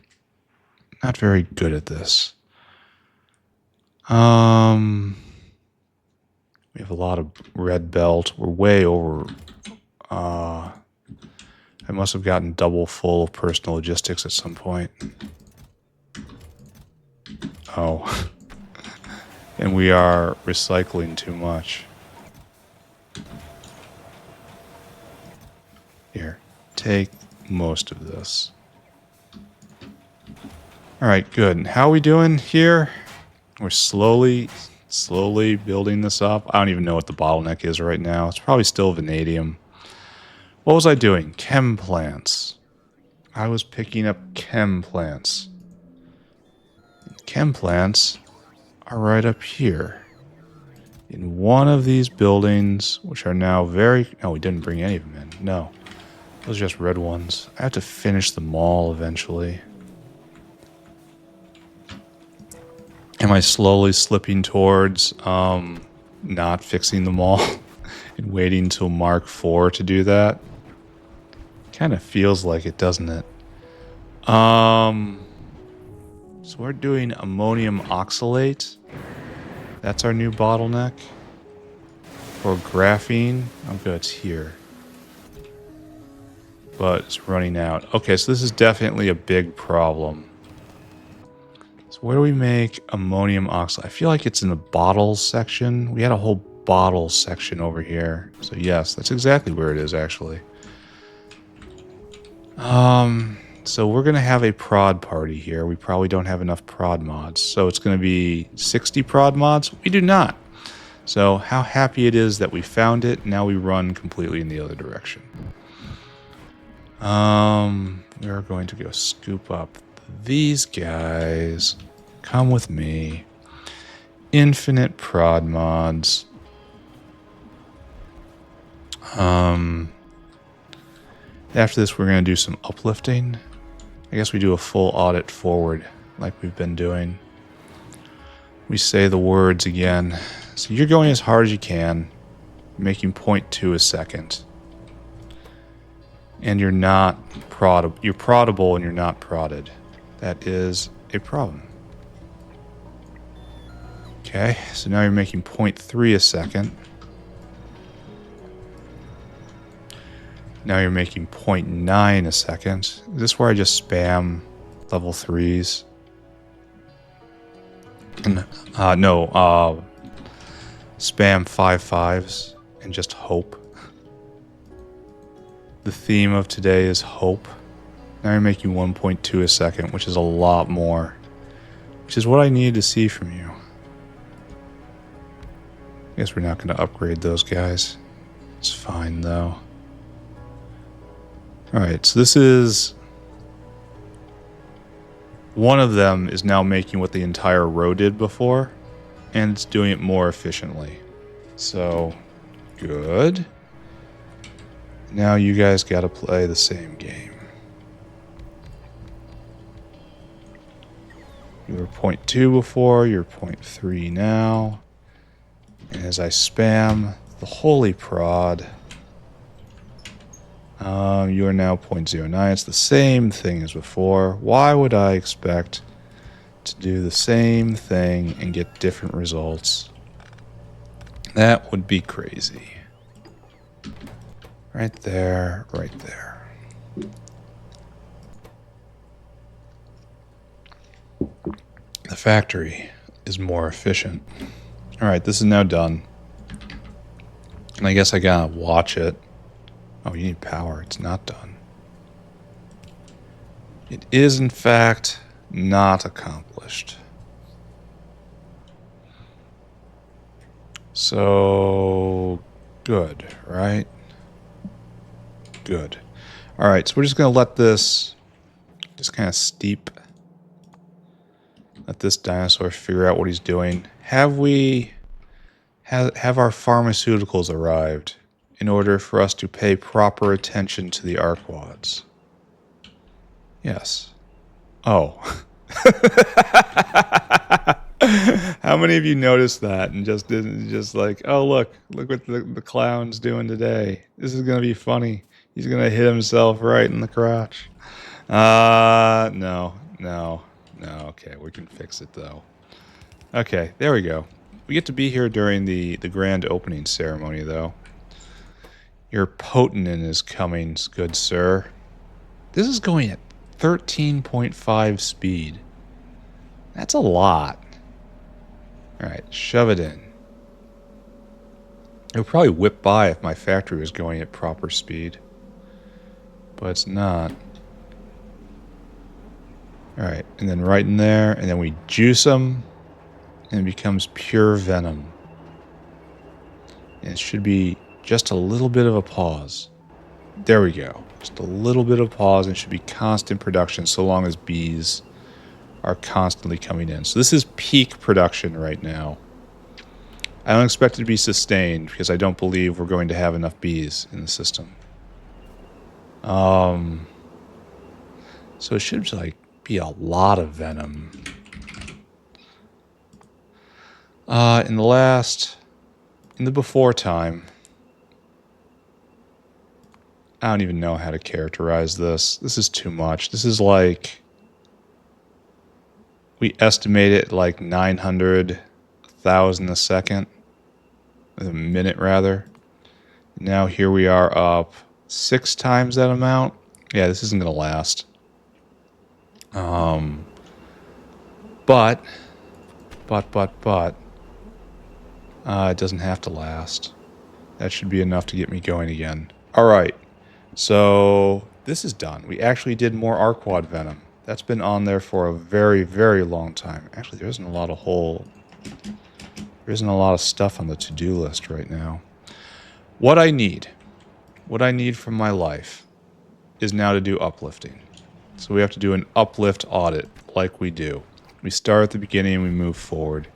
Not very good at this. We have a lot of red belt. We're way over... I must have gotten double full of personal logistics at some point. Oh. And we are recycling too much. Here, take most of this. Alright, good. And how are we doing here? We're slowly building this up. I don't even know what the bottleneck is right now. It's probably still vanadium. What was I doing? Chem plants. I was picking up chem plants. Chem plants are right up here. In one of these buildings, which are now very... Oh, we didn't bring any of them in. No. Those are just red ones. I have to finish them all eventually. Am I slowly slipping towards not fixing them all and waiting until Mark IV to do that? Kind of feels like it, doesn't it? So we're doing ammonium oxalate. That's our new bottleneck. For graphene. Oh, good, it's here. But it's running out. Okay, so this is definitely a big problem. So where do we make ammonium oxalate? I feel like it's in the bottles section. We had a whole bottles section over here. So yes, that's exactly where it is, actually. So we're going to have a prod party here. We probably don't have enough prod mods. So it's going to be 60 prod mods. We do not. So how happy it is that we found it. Now we run completely in the other direction. We're going to go scoop up these guys. Come with me. Infinite prod mods. After this, we're going to do some uplifting. I guess we do a full audit forward like we've been doing. We say the words again. So you're going as hard as you can, making 0.2 a second. And you're not proddable. You're proddable and you're not prodded. That is a problem. Okay, so now you're making 0.3 a second. Now you're making 0.9 a second. Is this where I just spam level 3s? No, spam 5.5s and just hope. The theme of today is hope. Now you're making 1.2 a second, which is a lot more. Which is what I needed to see from you. I guess we're not going to upgrade those guys. It's fine, though. Alright, so this is... One of them is now making what the entire row did before, and it's doing it more efficiently. So, good. Now you guys gotta play the same game. You were 0.2 before, you're 0.3 now. And as I spam the holy prod... you are now 0.09. It's the same thing as before. Why would I expect to do the same thing and get different results? That would be crazy. Right there, right there. The factory is more efficient. Alright, this is now done. And I guess I gotta watch it. Oh, you need power. It's not done. It is, in fact, not accomplished. So, good, right? Good. All right, so we're just going to let this just kind of steep. Let this dinosaur figure out what he's doing. Have our pharmaceuticals arrived in order for us to pay proper attention to the Arqads? Yes. Oh. How many of you noticed that and just didn't, just like, oh, look what the clown's doing today. This is going to be funny. He's going to hit himself right in the crotch. No. Okay, we can fix it, though. Okay, there we go. We get to be here during the grand opening ceremony, though. Your Potenin is coming, good sir. This is going at 13.5 speed. That's a lot. Alright, shove it in. It would probably whip by if my factory was going at proper speed. But it's not. Alright, and then right in there, and then we juice them, and it becomes pure venom. And it should be just a little bit of a pause. There we go. Just a little bit of pause, and it should be constant production so long as bees are constantly coming in. So this is peak production right now. I don't expect it to be sustained because I don't believe we're going to have enough bees in the system. So it should like be a lot of venom. In the before time, I don't even know how to characterize this. This is too much. This is like, we estimate it like 900,000 a second. A minute, rather. Now here we are up 6 times that amount. Yeah, this isn't going to last. But, it doesn't have to last. That should be enough to get me going again. Alright, so this is done. We actually did more Arqad Venom. That's been on there for a very, very long time. Actually, there isn't a lot of stuff on the to-do list right now. What I need from my life is now to do uplifting. So we have to do an uplift audit like we do. We start at the beginning and we move forward.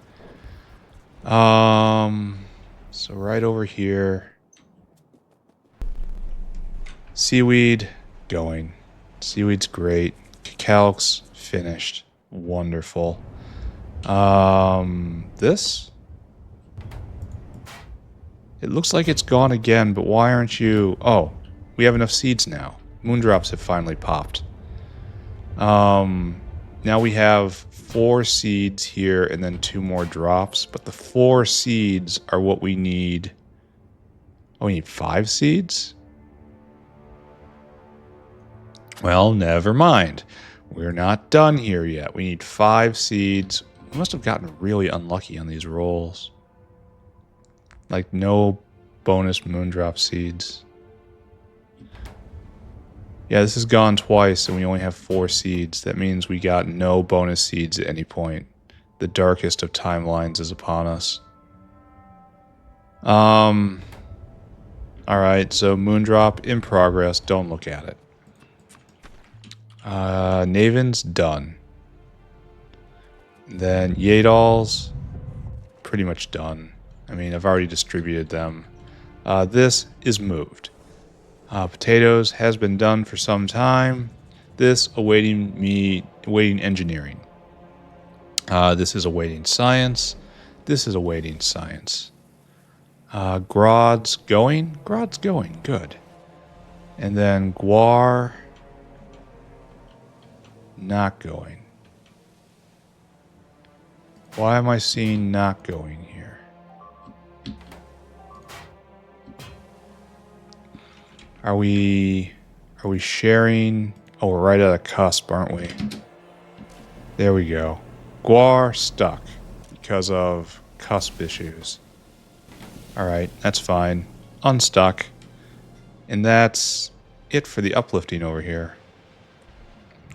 So right over here. Seaweed, going. Seaweed's great. Cacalyx, finished. Wonderful. This? It looks like it's gone again, but why aren't you... Oh, we have enough seeds now. Moondrops have finally popped. Now we have 4 seeds here and then 2 more drops, but the 4 seeds are what we need. Oh, we need 5 seeds? Well, never mind. We're not done here yet. We need 5 seeds. We must have gotten really unlucky on these rolls. Like, no bonus moondrop seeds. Yeah, this has gone twice, and we only have 4 seeds. That means we got no bonus seeds at any point. The darkest of timelines is upon us. Alright, so moondrop in progress. Don't look at it. Naven's done. Then Yadal's pretty much done. I mean, I've already distributed them. This is moved. Potatoes has been done for some time. This awaiting engineering. This is awaiting science. This is awaiting science. Grod's going. Grod's going. Good. And then Guar not going. Why am I seeing not going here? Are we sharing? Oh, we're right at a cusp, aren't we? There we go. Guar stuck because of cusp issues. Alright, that's fine. unstuck. And that's it for the uplifting over here.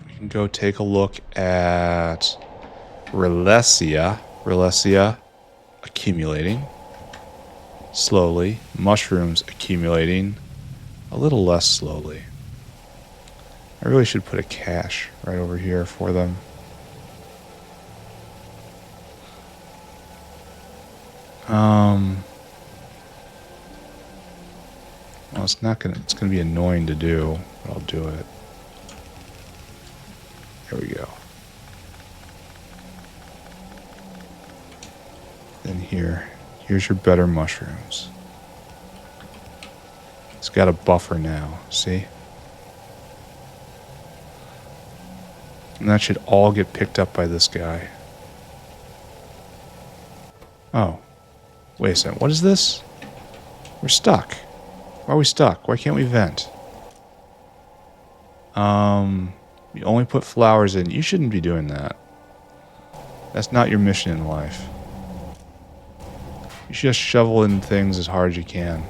We can go take a look at Relesia. Relesia accumulating slowly. Mushrooms accumulating a little less slowly. I really should put a cache right over here for them. Well, it's gonna be annoying to do, but I'll do it. There we go. Then here's your better mushrooms. It's got a buffer now, see? And that should all get picked up by this guy. Oh. Wait a second, what is this? We're stuck. Why are we stuck? Why can't we vent? You only put flowers in. You shouldn't be doing that. That's not your mission in life. You should just shovel in things as hard as you can.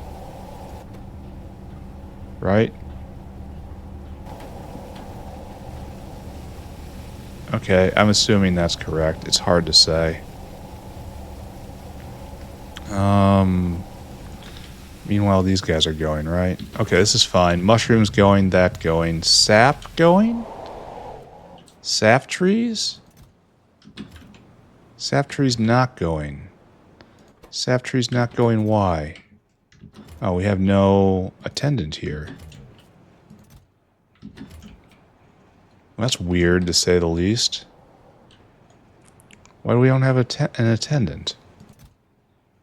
Right? Okay, I'm assuming that's correct. It's hard to say. Meanwhile, these guys are going, right? Okay, this is fine. Mushrooms going, that going. Sap going? Sap trees? Sap trees not going. Sap trees not going, why? Oh, we have no attendant here. Well, that's weird, to say the least. Why do we don't have an attendant?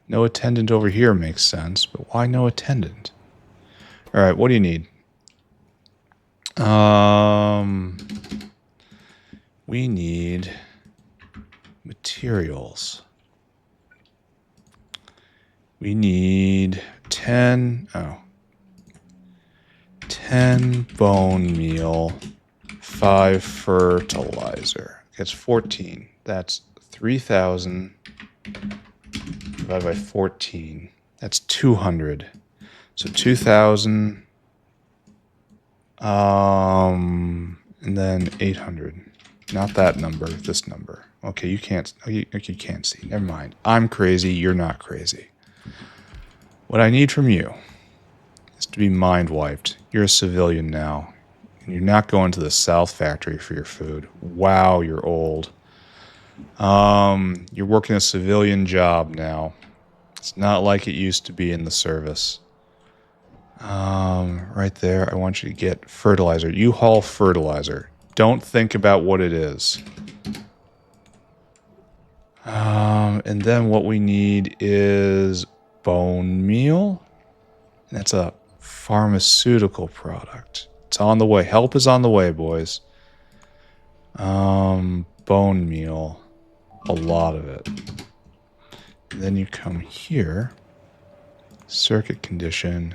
No attendant over here makes sense, but why no attendant? Alright, what do you need? We need materials. We need 10 bone meal, 5 fertilizer. That's 14. That's 3,000 divided by 14. That's 200. So 2,000. And then 800. Not that number, this number. Okay, you can't see. Never mind. I'm crazy, you're not crazy. What I need from you is to be mind wiped. You're a civilian now. And you're not going to the South Factory for your food. Wow, you're old. You're working a civilian job now. It's not like it used to be in the service. Right there, I want you to get fertilizer. You haul fertilizer. Don't think about what it is. And then what we need is bone meal. And that's a pharmaceutical product. It's on the way. Help is on the way, boys. Bone meal. A lot of it. And then you come here. Circuit condition.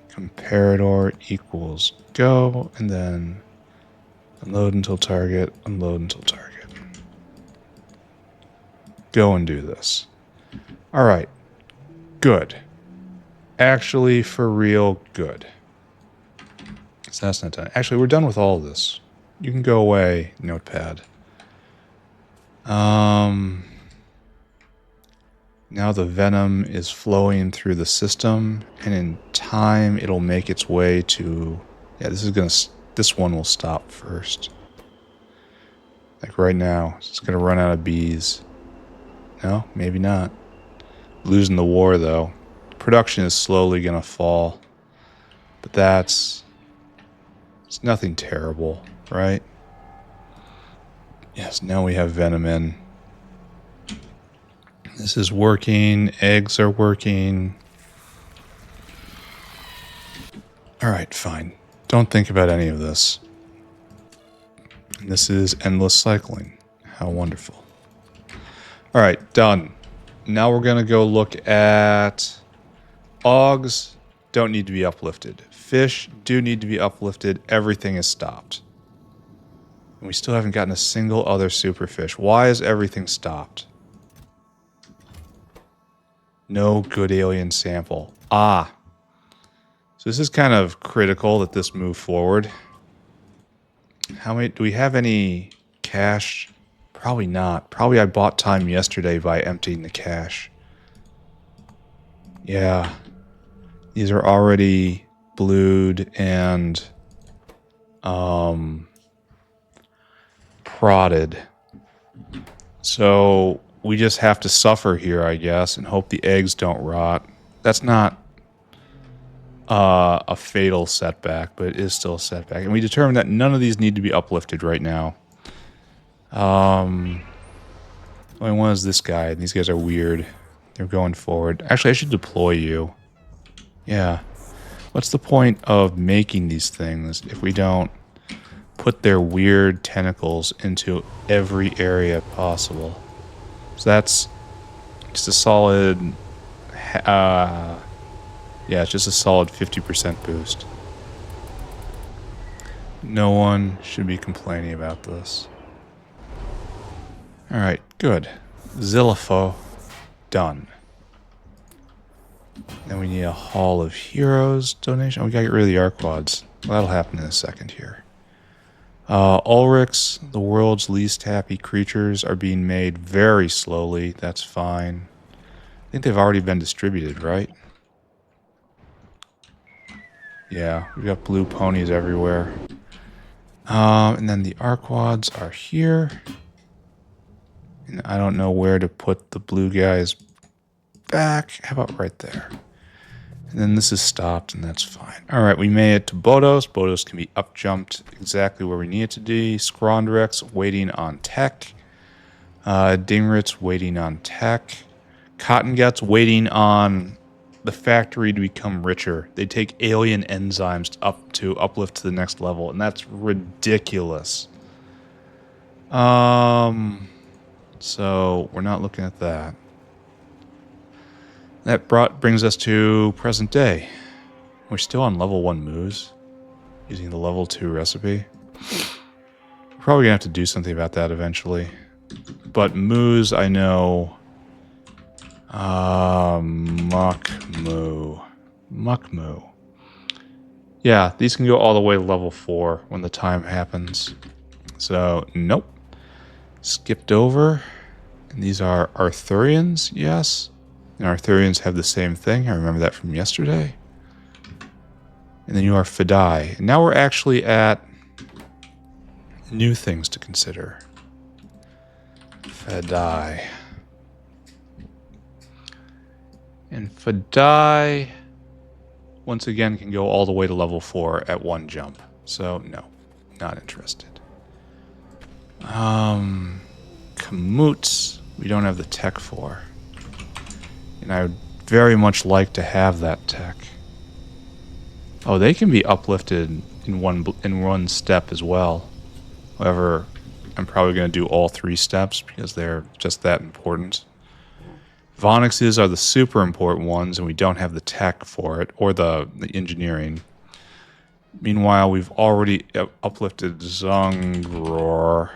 Comparador equals go. And then unload until target. Unload until target. Go and do this. Alright. Good. Actually, for real, good. So that's not done. Actually, we're done with all of this. You can go away, notepad. Now the venom is flowing through the system, and in time it'll make its way to... Yeah, this one will stop first. Like right now, it's gonna run out of bees. No, maybe not. Losing the war, though. Production is slowly gonna fall. But it's nothing terrible, right? Yes, now we have venom in. This is working. Eggs are working. Alright, fine. Don't think about any of this. This is endless cycling. How wonderful. Alright, done. Now we're going to go look at... Augs don't need to be uplifted. Fish do need to be uplifted. Everything is stopped. And we still haven't gotten a single other superfish. Why is everything stopped? No good alien sample. Ah. So this is kind of critical that this move forward. How many... Do we have any cash? Probably not. Probably I bought time yesterday by emptying the cache. Yeah. These are already blued and prodded. So we just have to suffer here, I guess, and hope the eggs don't rot. That's not a fatal setback, but it is still a setback. And we determined that none of these need to be uplifted right now. Only one is this guy. These guys are weird. They're going forward. Actually, I should deploy you. Yeah. What's the point of making these things if we don't put their weird tentacles into every area possible? So that's just a solid... yeah, it's just a solid 50% boost. No one should be complaining about this. Alright, good. Zillifo. Done. Then we need a Hall of Heroes donation. Oh, we gotta get rid of the Arqads. Well, that'll happen in a second here. Ulrichs, the world's least happy creatures, are being made very slowly. That's fine. I think they've already been distributed, right? Yeah, we got blue ponies everywhere. And then the Arqads are here. And I don't know where to put the blue guys back. How about right there? And then this is stopped, and that's fine. All right, we made it to Bodos. Bodos can be up-jumped exactly where we need it to be. Skrondrex waiting on tech. Dingritz waiting on tech. Cotton Guts waiting on the factory to become richer. They take alien enzymes to uplift to the next level, and that's ridiculous. So we're not looking at that. That brings us to present day. We're still on level 1 moose, using the level 2 recipe. We're probably gonna have to do something about that eventually. But moose, I know. Muckmoo. Yeah, these can go all the way to level 4 when the time happens. So, nope. Skipped over. And these are Arthurians, yes. And Arthurians have the same thing. I remember that from yesterday. And then you are Fidai. And now we're actually at new things to consider. Fidai. And Fidai, once again, can go all the way to level 4 at 1 jump. So, no. Not interested. Kamoots, we don't have the tech for. And I would very much like to have that tech. Oh, they can be uplifted in one step as well. However, I'm probably going to do all 3 steps because they're just that important. Vonixes are the super important ones, and we don't have the tech for it, or the engineering. Meanwhile, we've already uplifted Zungror.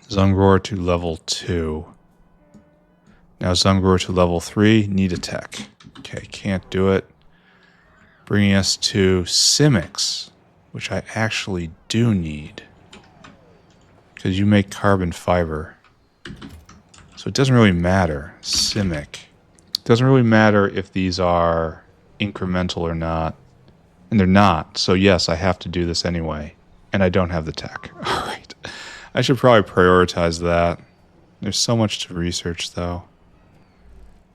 Zungror to level 2. Now Zungror to level 3, need a tech. Okay, can't do it. Bringing us to Simics, which I actually do need. Because you make carbon fiber. So it doesn't really matter. Simic. It doesn't really matter if these are incremental or not. And they're not. So yes, I have to do this anyway. And I don't have the tech. Alright. I should probably prioritize that. There's so much to research though.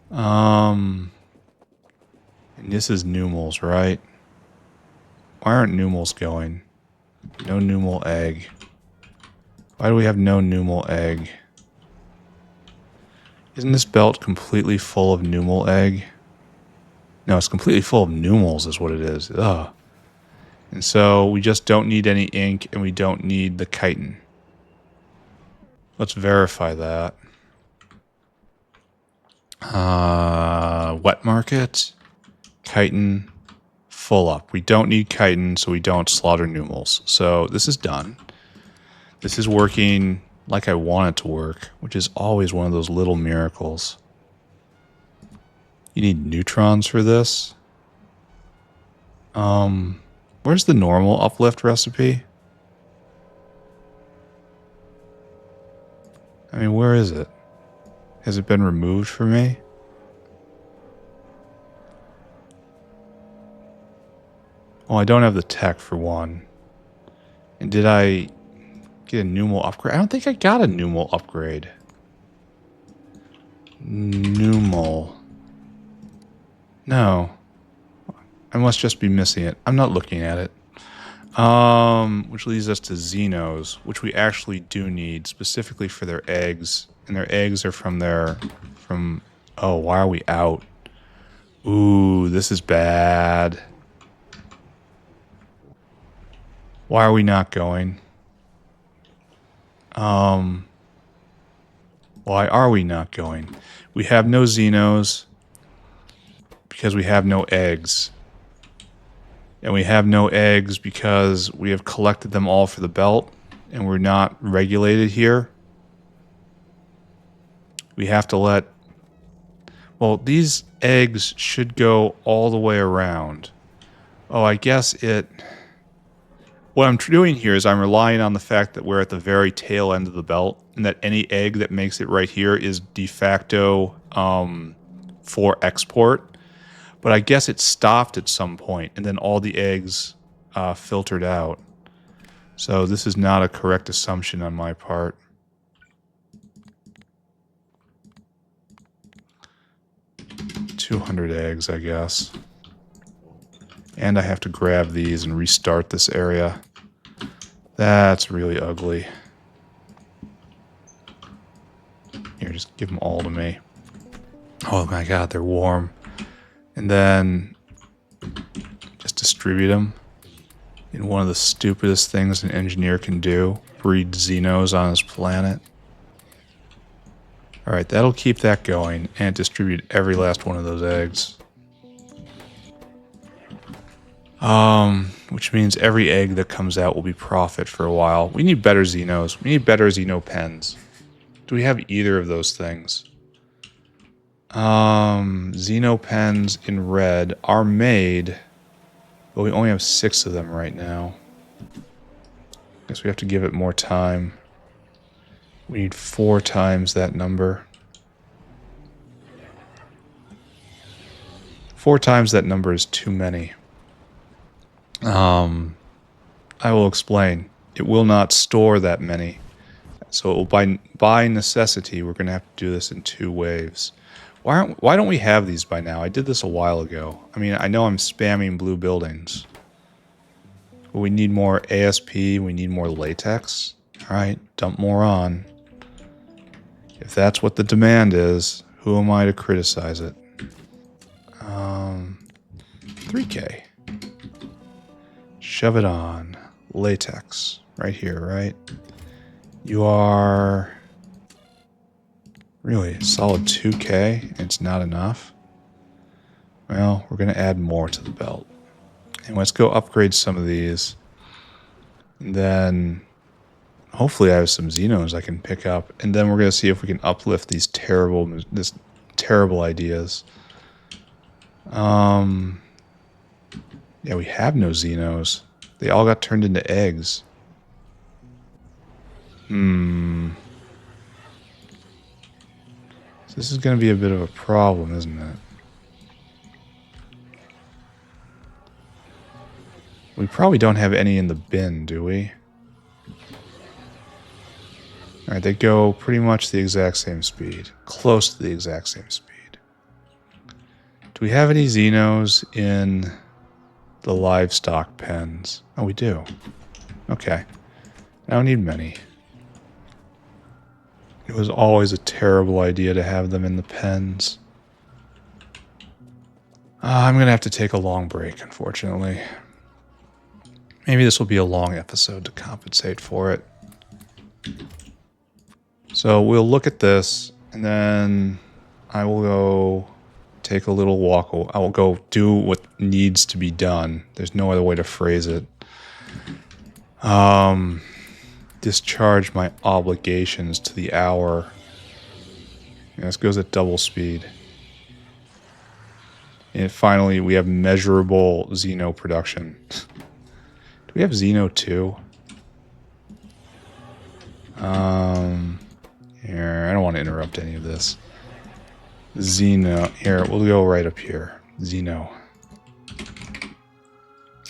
And this is Numels, right? Why aren't Numels going? No Numel egg. Why do we have no Numel egg? Isn't this belt completely full of Numel egg? No, it's completely full of Numels is what it is. Ugh. And so we just don't need any ink and we don't need the chitin. Let's verify that. Wet market. Chitin. Full up. We don't need chitin, so we don't slaughter Numels. So this is done. This is working like I want it to work, which is always one of those little miracles. You need neutrons for this. Where's the normal uplift recipe? I mean, where is it? Has it been removed for me? Well, I don't have the tech for one. And did I get a numal upgrade? I don't think I got a numal upgrade. Numal. No. I must just be missing it. I'm not looking at it. Which leads us to Xenos, which we actually do need, specifically for their eggs. And their eggs are from... Oh, why are we out? Ooh, this is bad. Why are we not going? Why are we not going? We have no Xenos because we have no eggs. And we have no eggs because we have collected them all for the belt and we're not regulated here. We have to let... Well, these eggs should go all the way around. Oh, I guess it... What I'm doing here is I'm relying on the fact that we're at the very tail end of the belt and that any egg that makes it right here is de facto for export. But I guess it stopped at some point and then all the eggs filtered out. So this is not a correct assumption on my part. $200 eggs, I guess. And I have to grab these and restart this area. That's really ugly. Here, just give them all to me. Oh my god, they're warm. And then just distribute them in one of the stupidest things an engineer can do. Breed Xenos on his planet. Alright, that'll keep that going and distribute every last one of those eggs. Which means every egg that comes out will be profit for a while. We need better Xenos. We need better Xeno pens. Do we have either of those things? Xeno pens in red are made, but we only have 6 of them right now. Guess we have to give it more time. We need 4 times that number. 4 times that number is too many. I will explain. It will not store that many. So it will by necessity, we're going to have to do this in 2 waves. Why don't we have these by now? I did this a while ago. I mean, I know I'm spamming blue buildings. But we need more ASP, we need more latex. Alright, dump more on. If that's what the demand is, who am I to criticize it? 3K. Shove it on. Latex. Right here, right? You are... Really, solid 2K, and it's not enough? Well, we're going to add more to the belt. And let's go upgrade some of these. And then, hopefully I have some Xenos I can pick up. And then we're going to see if we can uplift these terrible ideas. Yeah, we have no Xenos. They all got turned into eggs. So this is going to be a bit of a problem, isn't it? We probably don't have any in the bin, do we? Alright, they go pretty much the exact same speed. Close to the exact same speed. Do we have any Xenos in the livestock pens? Oh, we do. Okay. I don't need many. It was always a terrible idea to have them in the pens. I'm going to have to take a long break, unfortunately. Maybe this will be a long episode to compensate for it. So we'll look at this, and then I will go take a little walk. I will go do what needs to be done. There's no other way to phrase it. Discharge my obligations to the hour. Yeah, this goes at double speed. And finally, we have measurable Xeno production. Do we have Xeno 2? Here, I don't want to interrupt any of this. Xeno. Here, we'll go right up here. Xeno.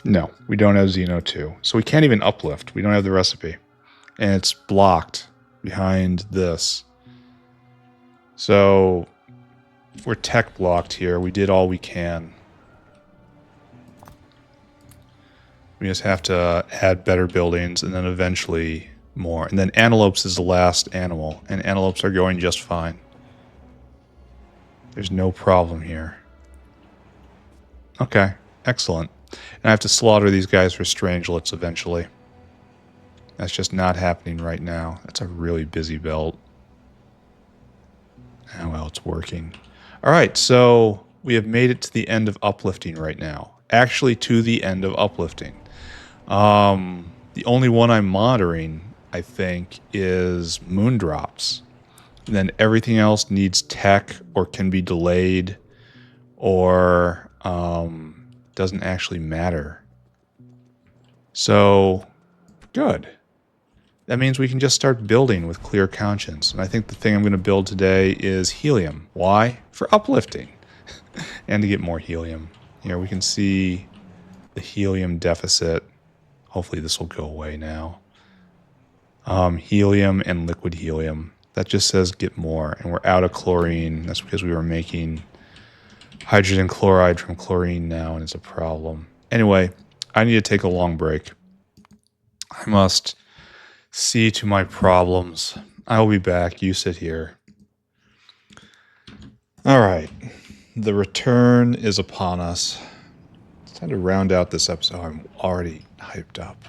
No, we don't have Xeno 2. So we can't even uplift. We don't have the recipe. And it's blocked behind this. So we're tech blocked here. We did all we can. We just have to add better buildings and then eventually more. And then antelopes is the last animal. And antelopes are going just fine. There's no problem here. Okay, excellent. And I have to slaughter these guys for strangelets eventually. That's just not happening right now. That's a really busy belt. Oh, well, it's working. All right, so we have made it to the end of uplifting right now. Actually, to the end of uplifting. The only one I'm monitoring, I think, is moondrops. And then everything else needs tech or can be delayed or doesn't actually matter. So, good. That means we can just start building with clear conscience. And I think the thing I'm going to build today is helium. Why? For uplifting. And to get more helium. Here we can see the helium deficit. Hopefully this will go away now. Helium and liquid helium. That just says get more. And we're out of chlorine. That's because we were making hydrogen chloride from chlorine now, and it's a problem. Anyway, I need to take a long break. I must see to my problems. I will be back. You sit here. All right. The return is upon us. It's time to round out this episode. I'm already hyped up.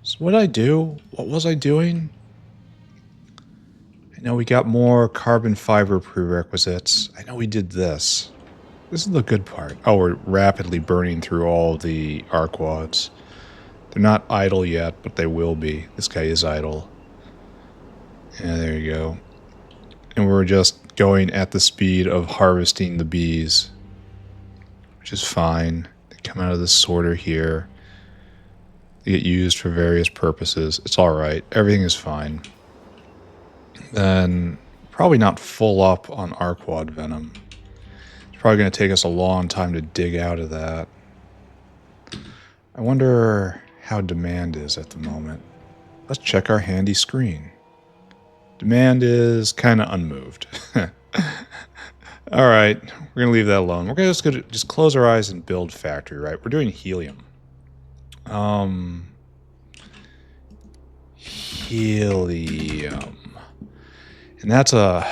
So what did I do? What was I doing? I know we got more carbon fiber prerequisites. I know we did this. This is the good part. Oh, we're rapidly burning through all the Arqads. They're not idle yet, but they will be. This guy is idle. Yeah, there you go. And we're just going at the speed of harvesting the bees, which is fine. They come out of this sorter here. They get used for various purposes. It's all right. Everything is fine. Then probably not full up on Arqad Venom. It's probably going to take us a long time to dig out of that. I wonder how demand is at the moment. Let's check our handy screen. Demand is kind of unmoved. All right, we're going to leave that alone. We're going to just close our eyes and build factory, right? We're doing helium. Helium. And that's a...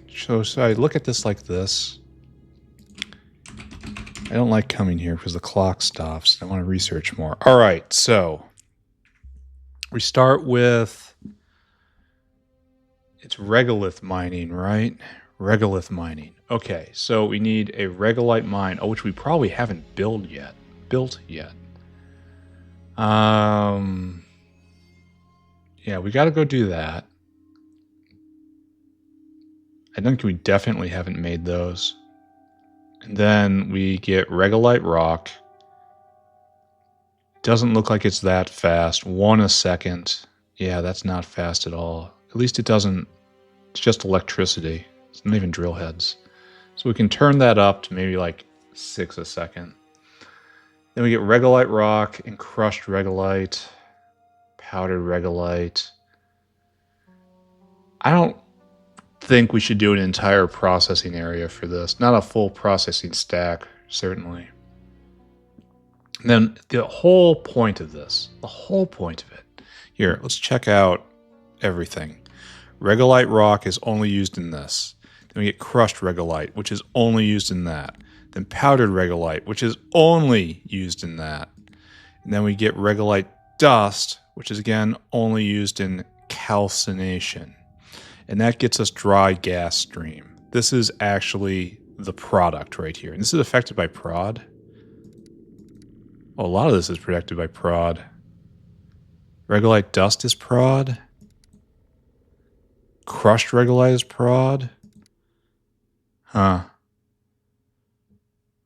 So I look at this like this. I don't like coming here because the clock stops. I want to research more. All right, so we start with... It's regolith mining, right? Regolith mining. Okay, so we need a regolite mine, which we probably haven't built yet. Yeah, we got to go do that. I think we definitely haven't made those. And then we get regolite rock. Doesn't look like it's that fast. 1 a second. Yeah, that's not fast at all. At least it doesn't... It's just electricity. It's not even drill heads. So we can turn that up to maybe like 6 a second. Then we get regolite rock and crushed regolite. Powdered regolite. I don't think we should do an entire processing area for this. Not a full processing stack, certainly. And then the whole point of this, Here, let's check out everything. Regolite rock is only used in this. Then we get crushed regolite, which is only used in that. Then powdered regolite, which is only used in that. And then we get regolite dust, which is again only used in calcination. And that gets us dry gas stream. This is actually the product right here. And this is affected by prod. Well, a lot of this is protected by prod. Regolite dust is prod. Crushed regolite is prod. Huh.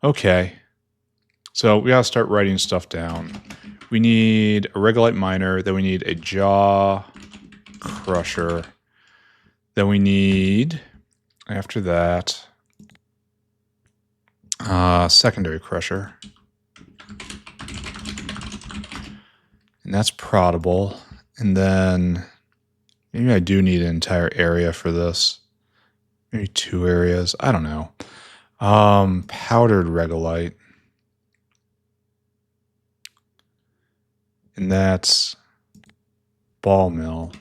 Okay. So we gotta start writing stuff down. We need a Regolite miner, then we need a jaw crusher. Then we need, after that, secondary crusher. And that's proddable. And then maybe I do need an entire area for this. Maybe 2 areas. I don't know. Powdered regolite. And that's ball mill.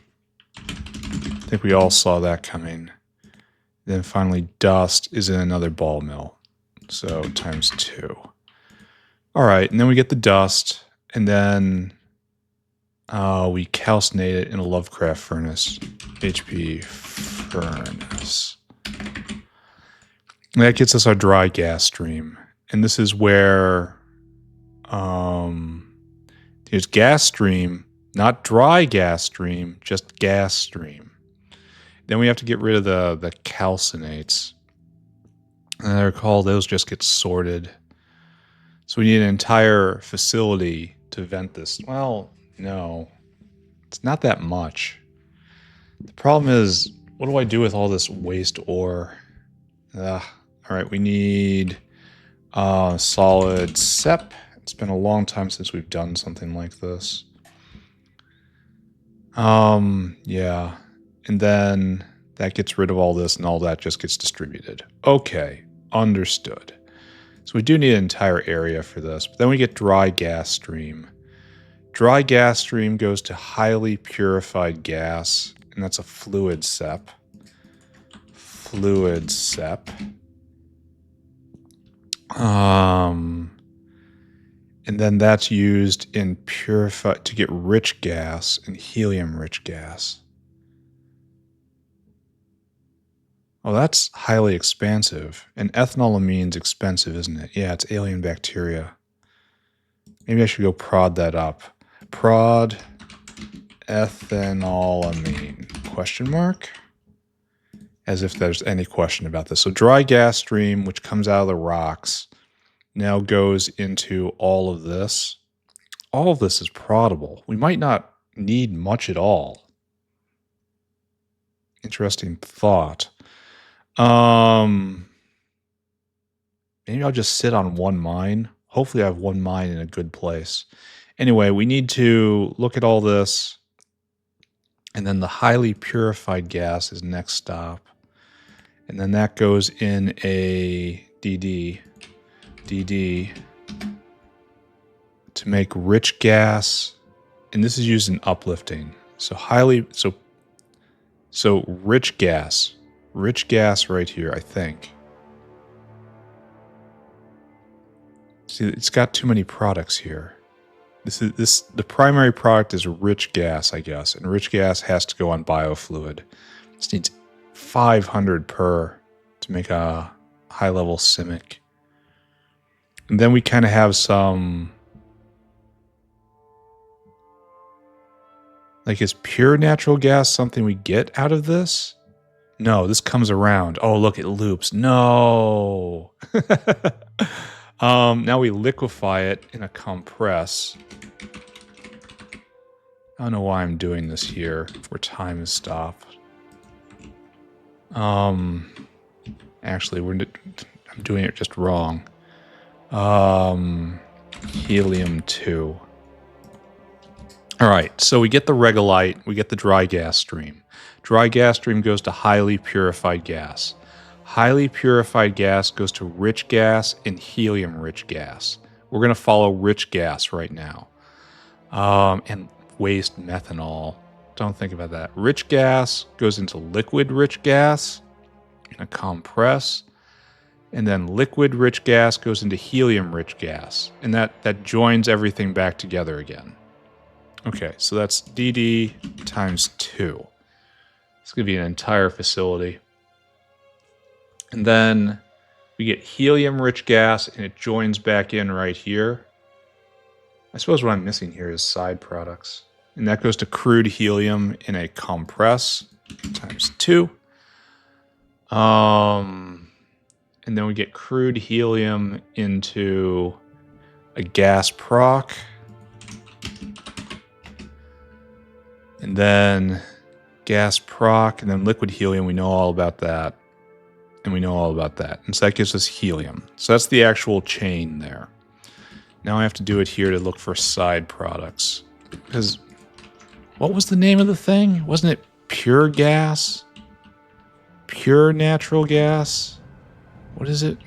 I think we all saw that coming. Then finally dust is in another ball mill. So times 2. All right, and then we get the dust, and then we calcinate it in a Lovecraft furnace. HP furnace. And that gets us our dry gas stream. And this is where there's gas stream, not dry gas stream, just gas stream. Then we have to get rid of the calcinates. And I recall those just get sorted. So we need an entire facility to vent this. Well, no. It's not that much. The problem is, what do I do with all this waste ore? All right, we need solid SEP. It's been a long time since we've done something like this. Yeah. And then that gets rid of all this and all that just gets distributed. Okay, understood. So we do need an entire area for this. But then we get dry gas stream. Dry gas stream goes to highly purified gas, and that's a fluid SEP. Fluid SEP. And then that's used in purified to get rich gas and helium-rich gas. Oh, that's highly expansive. And ethanolamines expensive, isn't it? Yeah, it's alien bacteria. Maybe I should go prod that up. Prod ethanolamine, question mark? As if there's any question about this. So dry gas stream, which comes out of the rocks, now goes into all of this. All of this is proddable. We might not need much at all. Interesting thought. Maybe I'll just sit on one mine. Hopefully I have one mine in a good place. Anyway, we need to look at all this. And then the highly purified gas is next stop. And then that goes in a DD to make rich gas. And this is used in uplifting. So rich gas. Rich gas right here, I think. See, it's got too many products here. The primary product is rich gas, I guess, and rich gas has to go on biofluid. This needs 500 per to make a high-level simic. And then we kind of have some... Like, is pure natural gas something we get out of this? No, this comes around. Oh, look, it loops. No! Now we liquefy it in a compress. I don't know why I'm doing this here, where time is stopped. Actually, I'm doing it just wrong. Helium-2. Alright, so we get the regolite, we get the dry gas stream. Dry gas stream goes to highly purified gas. Highly purified gas goes to rich gas and helium-rich gas. We're going to follow rich gas right now. And waste methanol. Don't think about that. Rich gas goes into liquid-rich gas in a compress. And then liquid-rich gas goes into helium-rich gas. And that joins everything back together again. Okay, so that's DD times 2. It's going to be an entire facility. And then we get helium-rich gas, and it joins back in right here. I suppose what I'm missing here is side products. And that goes to crude helium in a compress times 2. And and then we get crude helium into a gas proc. And then gas proc, and then liquid helium. We know all about that. And we know all about that. And so that gives us helium. So that's the actual chain there. Now I have to do it here to look for side products. Because what was the name of the thing? Wasn't it pure gas? Pure natural gas? What is it?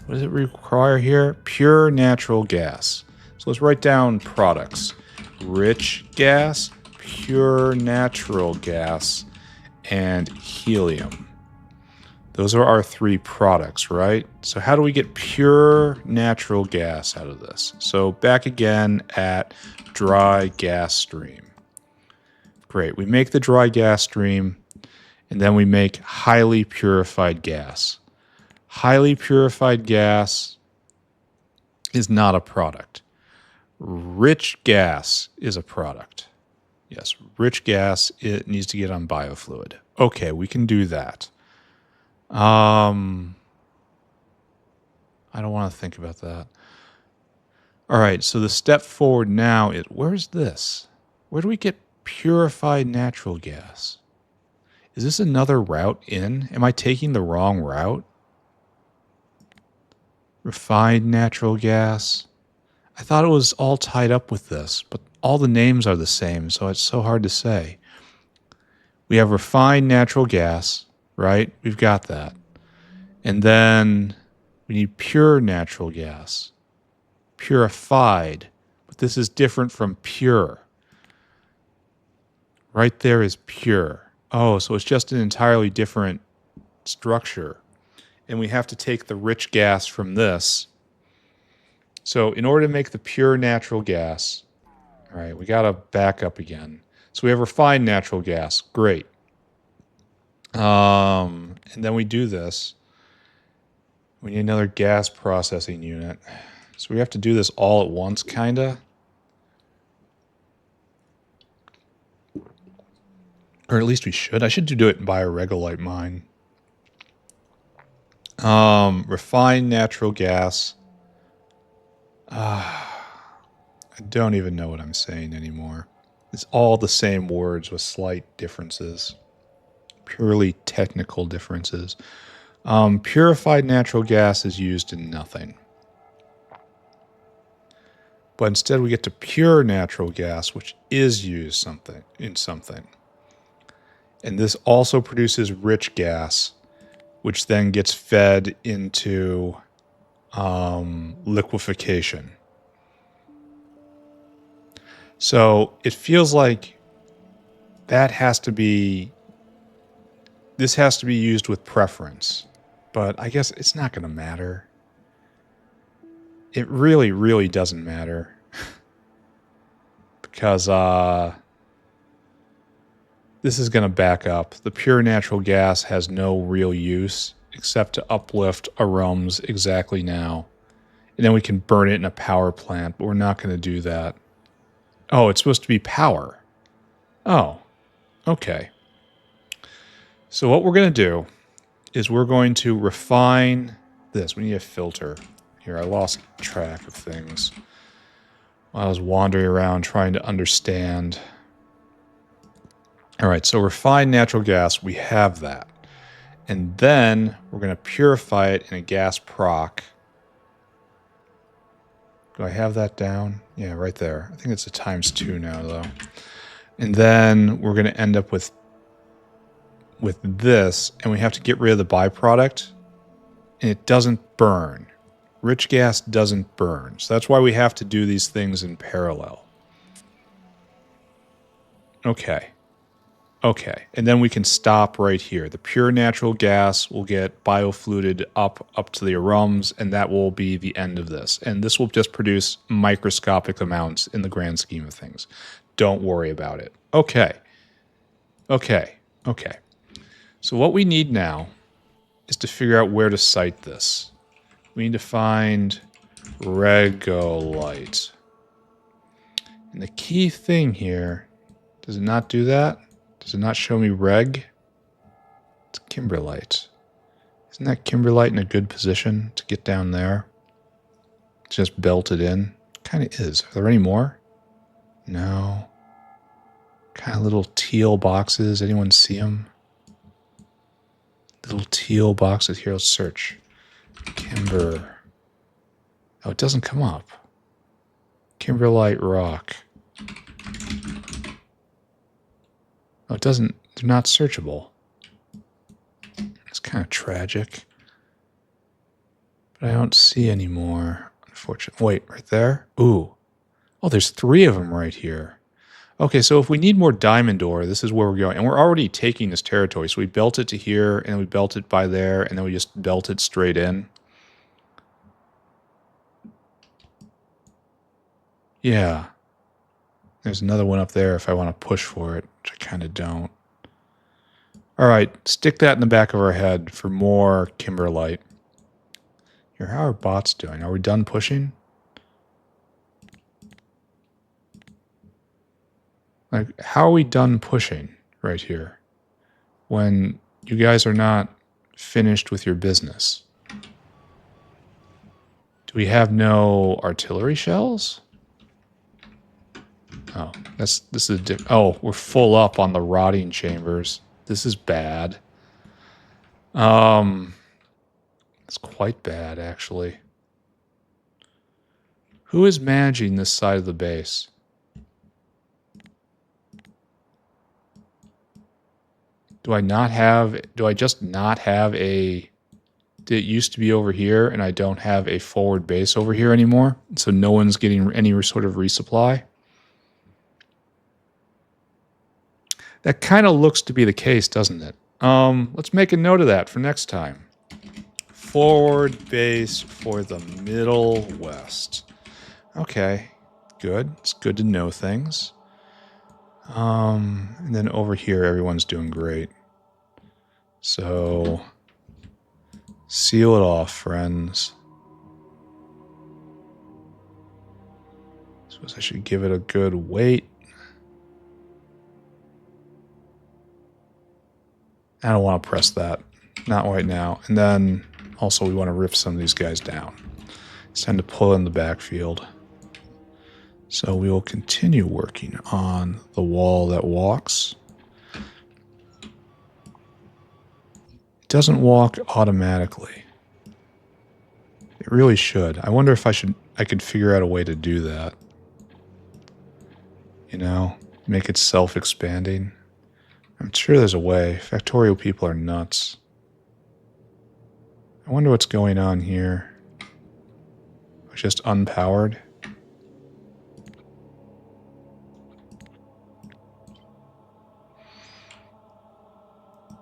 What does it require here? Pure natural gas. So let's write down products. Rich gas, pure natural gas, and helium. Those are our 3 products, right? So how do we get pure natural gas out of this? So back again at dry gas stream. Great, we make the dry gas stream, and then we make highly purified gas. Highly purified gas is not a product. Rich gas is a product. Yes, rich gas, it needs to get on biofluid. Okay, we can do that. I don't want to think about that. All right, so the step forward now is, where's this? Where do we get purified natural gas? Is this another route in? Am I taking the wrong route? Refined natural gas. I thought it was all tied up with this, but all the names are the same, so it's so hard to say. We have refined natural gas, right? We've got that. And then we need pure natural gas. Purified. But this is different from pure. Right there is pure. Oh, so it's just an entirely different structure. And we have to take the rich gas from this. So in order to make the pure natural gas, all right, we got to back up again. So we have refined natural gas. Great. And then we do this. We need another gas processing unit. So we have to do this all at once, kind of. Or at least we should. I should do it by a Regolite mine. Refined natural gas. I don't even know what I'm saying anymore. It's all the same words with slight differences. Purely technical differences. Purified natural gas is used in nothing. But instead we get to pure natural gas, which is used in something. And this also produces rich gas, which then gets fed into liquefaction. So it feels like this has to be used with preference. But I guess it's not going to matter. It really, really doesn't matter. Because this is going to back up. The pure natural gas has no real use except to uplift arums exactly now. And then we can burn it in a power plant, but we're not going to do that. Oh, it's supposed to be power. Oh, okay. So what we're going to do is we're going to refine this. We need a filter. Here, I lost track of things while I was wandering around trying to understand. All right, so refined natural gas, we have that. And then we're going to purify it in a gas proc. Do I have that down? Yeah, right there. I think it's a ×2 now, though. And then we're going to end up with this, and we have to get rid of the byproduct, and it doesn't burn. Rich gas doesn't burn. So that's why we have to do these things in parallel. Okay. Okay, and then we can stop right here. The pure natural gas will get biofluided up to the arums, and that will be the end of this. And this will just produce microscopic amounts in the grand scheme of things. Don't worry about it. Okay. Okay. Okay. So what we need now is to figure out where to site this. We need to find Regolite. And the key thing here, does it not do that? Does it not show me reg? It's kimberlite. Isn't that kimberlite in a good position to get down there? Just belt it in. Kind of is. Are there any more? No. Kind of little teal boxes. Anyone see them? Little teal boxes. Here, let's search. Kimber. Oh, it doesn't come up. Kimberlite rock. Oh, it doesn't. They're not searchable. It's kind of tragic. But I don't see any more, unfortunately. Wait, right there? Ooh. Oh, there's 3 of them right here. Okay, so if we need more diamond ore, this is where we're going. And we're already taking this territory. So we belt it to here, and we belt it by there, and then we just belt it straight in. Yeah. There's another one up there if I want to push for it, which I kind of don't. All right, stick that in the back of our head for more kimberlite. Here, how are bots doing? Are we done pushing? Like, how are we done pushing right here when you guys are not finished with your business? Do we have no artillery shells? Oh, this is oh, we're full up on the rotting chambers. This is bad. It's quite bad, actually. Who is managing this side of the base? Do I just not have a... It used to be over here, and I don't have a forward base over here anymore, so no one's getting any sort of resupply? That kind of looks to be the case, doesn't it? Let's make a note of that for next time. Forward base for the Middle West. Okay, good. It's good to know things. And then over here, everyone's doing great. So, seal it off, friends. Suppose I should give it a good weight. I don't want to press that. Not right now. And then, also, we want to rip some of these guys down. It's time to pull in the backfield. So we will continue working on the wall that walks. It doesn't walk automatically. It really should. I wonder if I could figure out a way to do that. You know, make it self-expanding. I'm sure there's a way. Factorio people are nuts. I wonder what's going on here. It's just unpowered.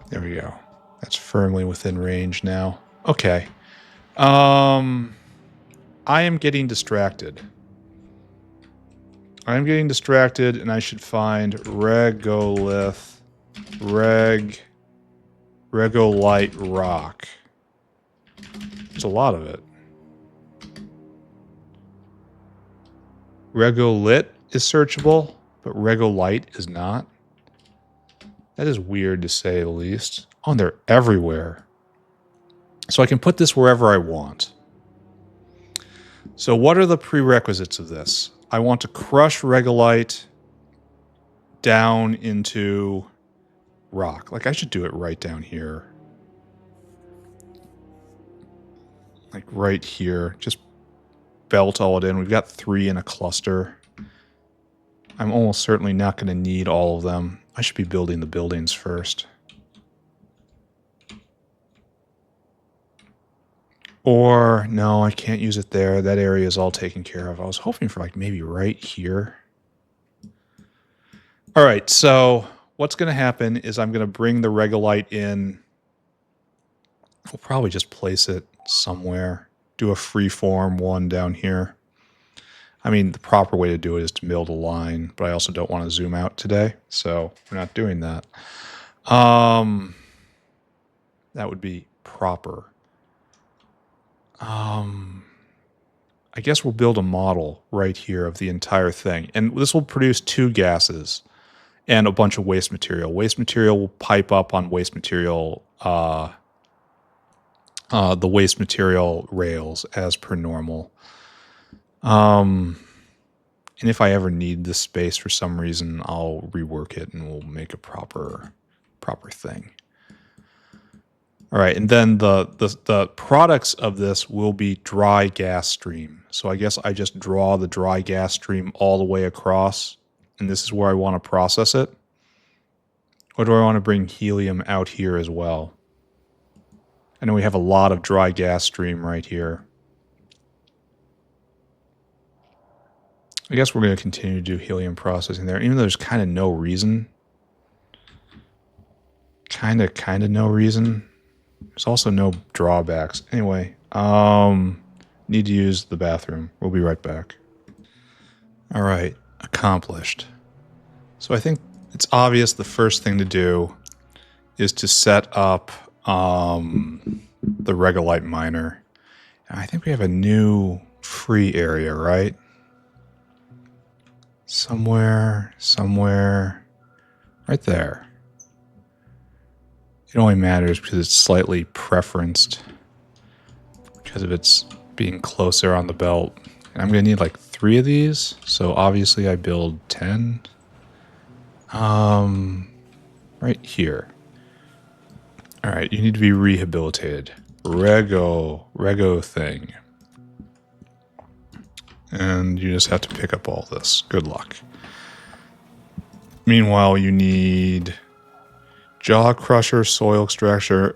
There we go. That's firmly within range now. Okay. I am getting distracted. I'm getting distracted, and I should find Regolite rock. There's a lot of it. Regolite is searchable, but Regolite is not. That is weird to say the least. Oh, and they're everywhere. So I can put this wherever I want. So what are the prerequisites of this? I want to crush Regolite down into rock. Like, I should do it right down here. Like right here. Just belt all it in. We've got 3 in a cluster. I'm almost certainly not going to need all of them. I should be building the buildings first. Or, no, I can't use it there. That area is all taken care of. I was hoping for, like, maybe right here. All right, so what's going to happen is I'm going to bring the Regolite in. We'll probably just place it somewhere. Do a freeform one down here. I mean, the proper way to do it is to build a line, but I also don't want to zoom out today, so we're not doing that. That would be proper. I guess we'll build a model right here of the entire thing, and this will produce 2 gases and a bunch of waste material. Waste material will pipe up on waste material the waste material rails as per normal. And if I ever need this space for some reason, I'll rework it and we'll make a proper thing. All right, and then the products of this will be dry gas stream. So I guess I just draw the dry gas stream all the way across, and this is where I want to process it. Or do I want to bring helium out here as well? I know we have a lot of dry gas stream right here. I guess we're going to continue to do helium processing there, even though there's kind of no reason. Kind of no reason. There's also no drawbacks. Anyway, need to use the bathroom. We'll be right back. All right, accomplished. So I think it's obvious the first thing to do is to set up the Regolite miner. And I think we have a new free area, right? Somewhere, right there. It only matters because it's slightly preferenced because of its being closer on the belt. And I'm going to need like 3 of these. So obviously I build 10. Right here. All right, you need to be rehabilitated. Rego thing. And you just have to pick up all this. Good luck. Meanwhile, you need jaw crusher, soil extractor.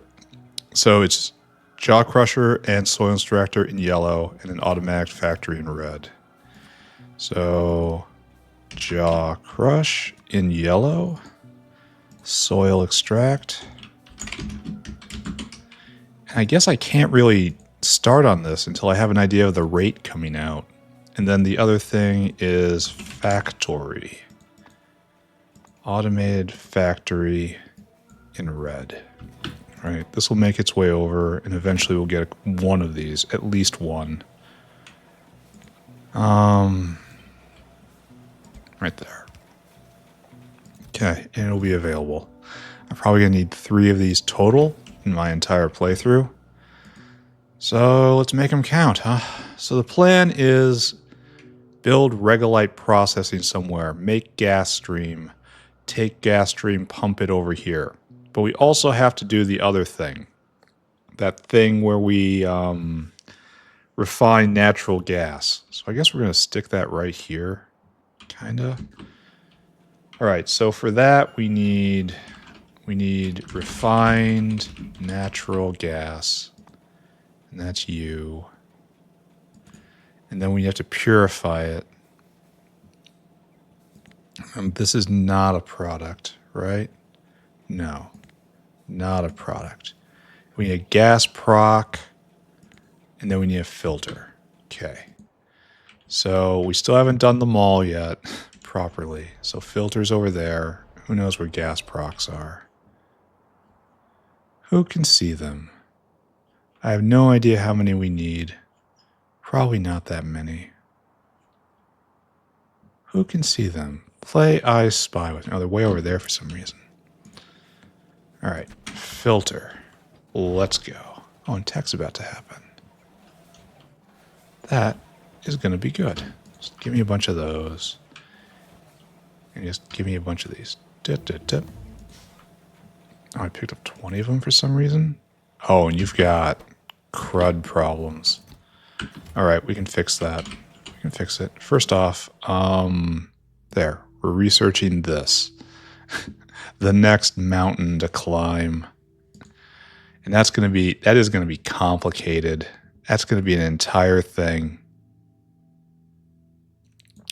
So it's jaw crusher and soil extractor in yellow and an automatic factory in red. So jaw crush in yellow, soil extract. And I guess I can't really start on this until I have an idea of the rate coming out. And then the other thing is factory. Automated factory in red. All right, this will make its way over, and eventually we'll get one of these, at least one. Right there. Okay, and it'll be available. I'm probably going to need 3 of these total in my entire playthrough. So let's make them count, huh? So the plan is build Regolite processing somewhere, make gas stream, take gas stream, pump it over here. But we also have to do the other thing. That thing where we refine natural gas. So I guess we're going to stick that right here, kind of. All right, so for that we need refined natural gas. And that's you. And then we have to purify it. This is not a product, right? No, not a product. We need a gas proc, and then we need a filter. Okay. So we still haven't done them all yet properly. So filters over there. Who knows where gas procs are? Who can see them? I have no idea how many we need. Probably not that many. Who can see them? Play I Spy with me. Oh, they're way over there for some reason. All right, filter. Let's go. Oh, and tech's about to happen. That is going to be good. Just give me a bunch of those. And just give me a bunch of these. Dip, dip, dip. Oh, I picked up 20 of them for some reason. Oh, and you've got crud problems. All right, we can fix that. We can fix it. First off, there. We're researching this. The next mountain to climb. And that is going to be complicated. That's going to be an entire thing.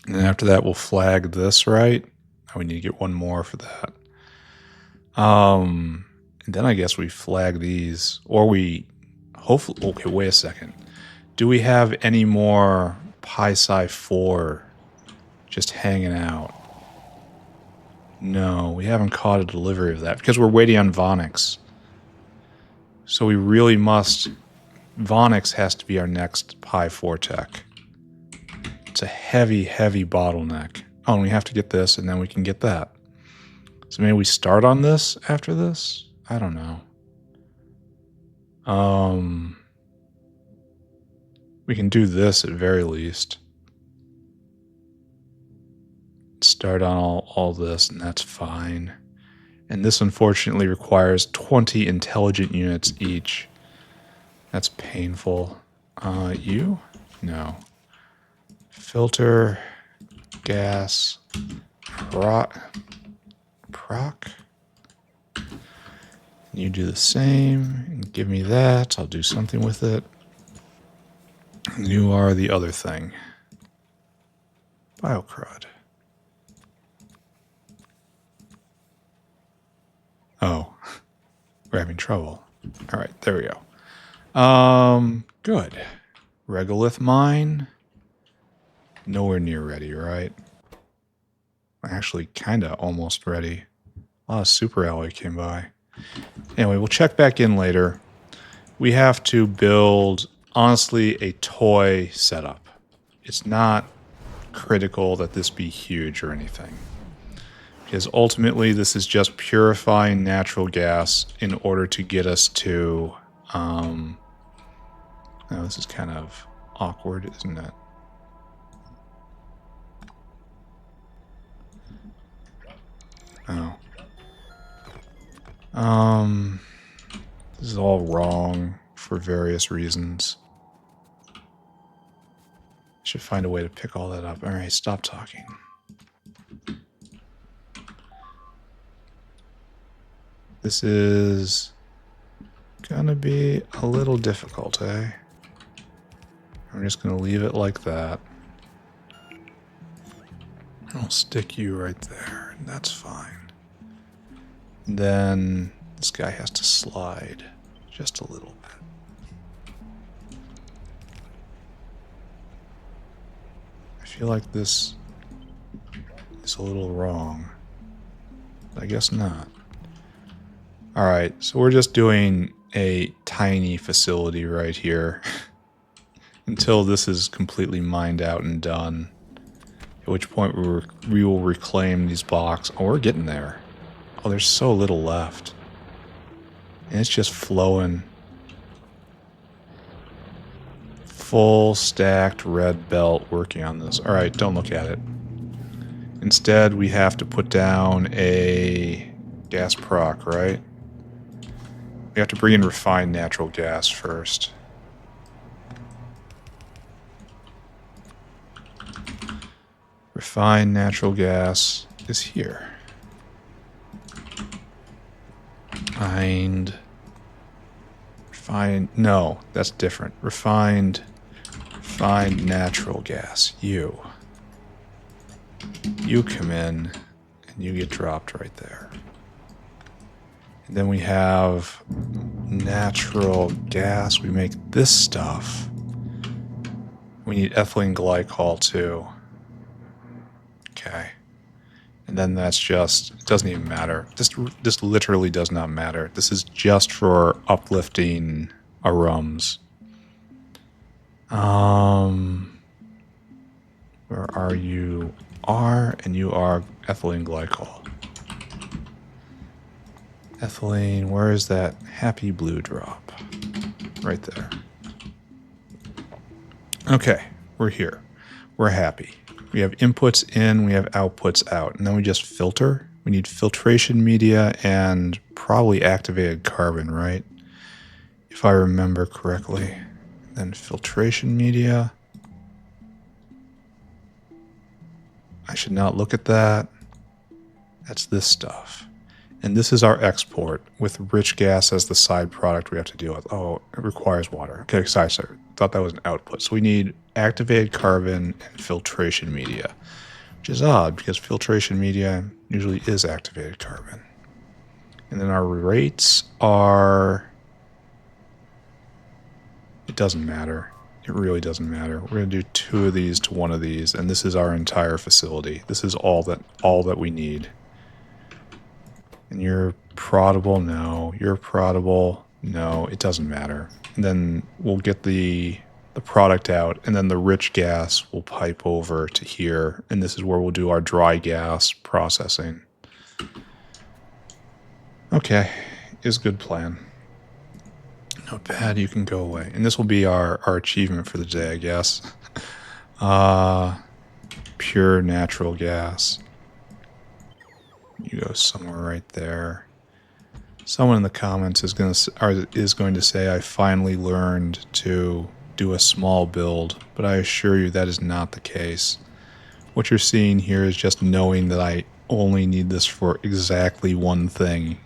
And then after that, we'll flag this, right? Oh, we need to get one more for that. And then I guess we flag these, or we hopefully, okay, wait a second. Do we have any more Pi-Sci 4 just hanging out? No, we haven't caught a delivery of that because we're waiting on Vonix. So we really must, Vonix has to be our next Pi 4 tech. It's a heavy, heavy bottleneck. Oh, and we have to get this and then we can get that. So maybe we start on this after this? I don't know. We can do this at very least. Start on all this, and that's fine. And this unfortunately requires 20 intelligent units each. That's painful. You? No. Filter, gas, proc. You do the same and give me that. I'll do something with it. You are the other thing. Biocrud. Oh, we're having trouble. All right, there we go. Good. Regolith mine. Nowhere near ready, right? Actually, kind of almost ready. A lot of super alloy came by. Anyway, we'll check back in later. We have to build, honestly, a toy setup. It's not critical that this be huge or anything. Because ultimately, this is just purifying natural gas in order to get us to... Now, this is kind of awkward, isn't it? Oh. This is all wrong for various reasons. Should find a way to pick all that up. All right, stop talking. This is gonna be a little difficult, eh? I'm just gonna leave it like that. I'll stick you right there, and that's fine. Then this guy has to slide just a little bit. I feel like this is a little wrong, but I guess not. Alright, so we're just doing a tiny facility right here until this is completely mined out and done. At which point we will reclaim these blocks. Oh, we're getting there. Oh, there's so little left. And it's just flowing. Full stacked red belt working on this. Alright, don't look at it. Instead, we have to put down a gas proc, right? We have to bring in refined natural gas first. Refined natural gas is here. Refined, no, that's different. Refined natural gas. You come in and you get dropped right there. And then we have natural gas. We make this stuff. We need ethylene glycol too. Okay. And then that's just, it doesn't even matter. This literally does not matter. This is just for uplifting arums. Where are you? And you are ethylene glycol. Ethylene, where is that happy blue drop? Right there. Okay, we're here. We're happy. We have inputs in, we have outputs out, and then we just filter. We need filtration media and probably activated carbon, right? If I remember correctly. Then filtration media. I should not look at that. That's this stuff. And this is our export with rich gas as the side product we have to deal with. Oh, it requires water. Okay, sorry. Thought that was an output. So we need activated carbon and filtration media, which is odd because filtration media usually is activated carbon. And then our rates are... It doesn't matter. It really doesn't matter. We're going to do 2 of these to 1 of these, and this is our entire facility. This is all that we need. And you're proddable? No. You're proddable? No. It doesn't matter. And then we'll get the product out, and then the rich gas will pipe over to here, and this is where we'll do our dry gas processing. Okay. Is a good plan. Not bad, you can go away. And this will be our achievement for the day, I guess. Pure natural gas. You go somewhere right there. Someone in the comments is going to say I finally learned to do a small build, but I assure you that is not the case. What you're seeing here is just knowing that I only need this for exactly one thing.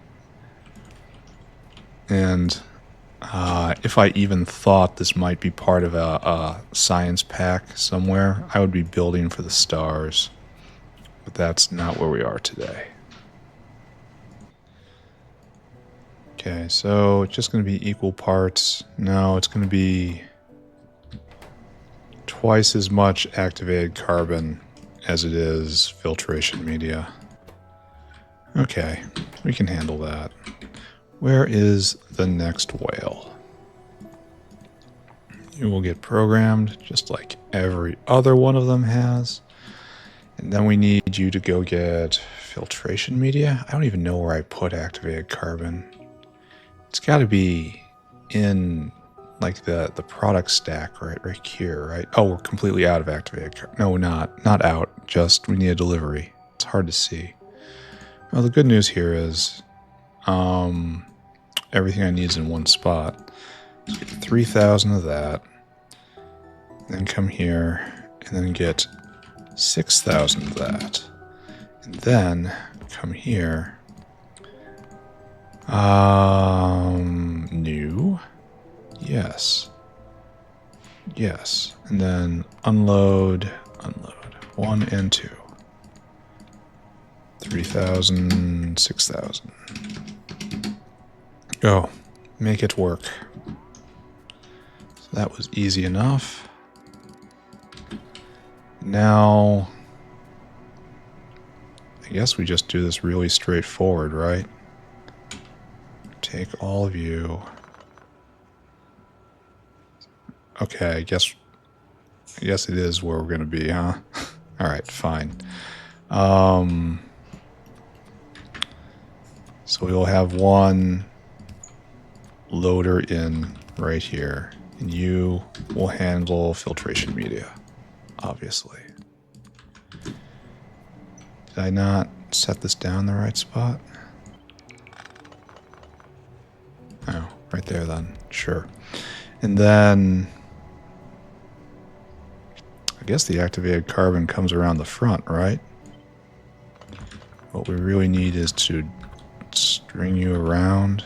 And if I even thought this might be part of a science pack somewhere, I would be building for the stars. But that's not where we are today. Okay, so it's just going to be equal parts. No, it's going to be twice as much activated carbon as it is filtration media. Okay, we can handle that. Where is the next whale? You will get programmed just like every other one of them has. And then we need you to go get filtration media. I don't even know where I put activated carbon. It's got to be in like the product stack right here, right? Oh, we're completely out of activated carbon. No, not out. Just we need a delivery. It's hard to see. Well, the good news here is everything I need is in one spot. So get 3,000 of that. Then come here and then get 6,000 of that. And then come here. New. Yes. Yes. And then unload. 1 and 2. 3,000, 6,000. Go. Make it work. So that was easy enough. Now, I guess we just do this really straightforward, right? Take all of you. Okay, I guess it is where we're gonna be, huh? Alright, fine. So we'll have one loader in right here. And you will handle filtration media, obviously. Did I not set this down in the right spot? Oh, right there then. Sure. And then I guess the activated carbon comes around the front, right? What we really need is to string you around.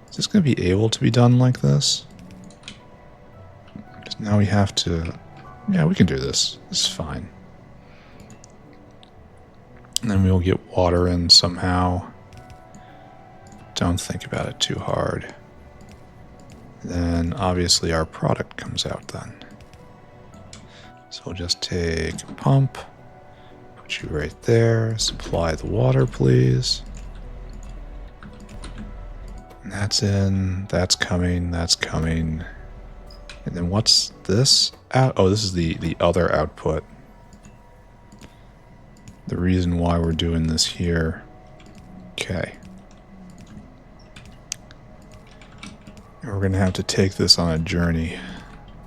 Is this going to be able to be done like this? Because now we have to... Yeah, we can do this. This is fine. And then we'll get water in somehow. Don't think about it too hard. Then obviously our product comes out then. So we'll just take a pump, put you right there, supply the water please. And that's in, that's coming. And then what's this? Oh, this is the other output. The reason why we're doing this here. Okay. And we're going to have to take this on a journey.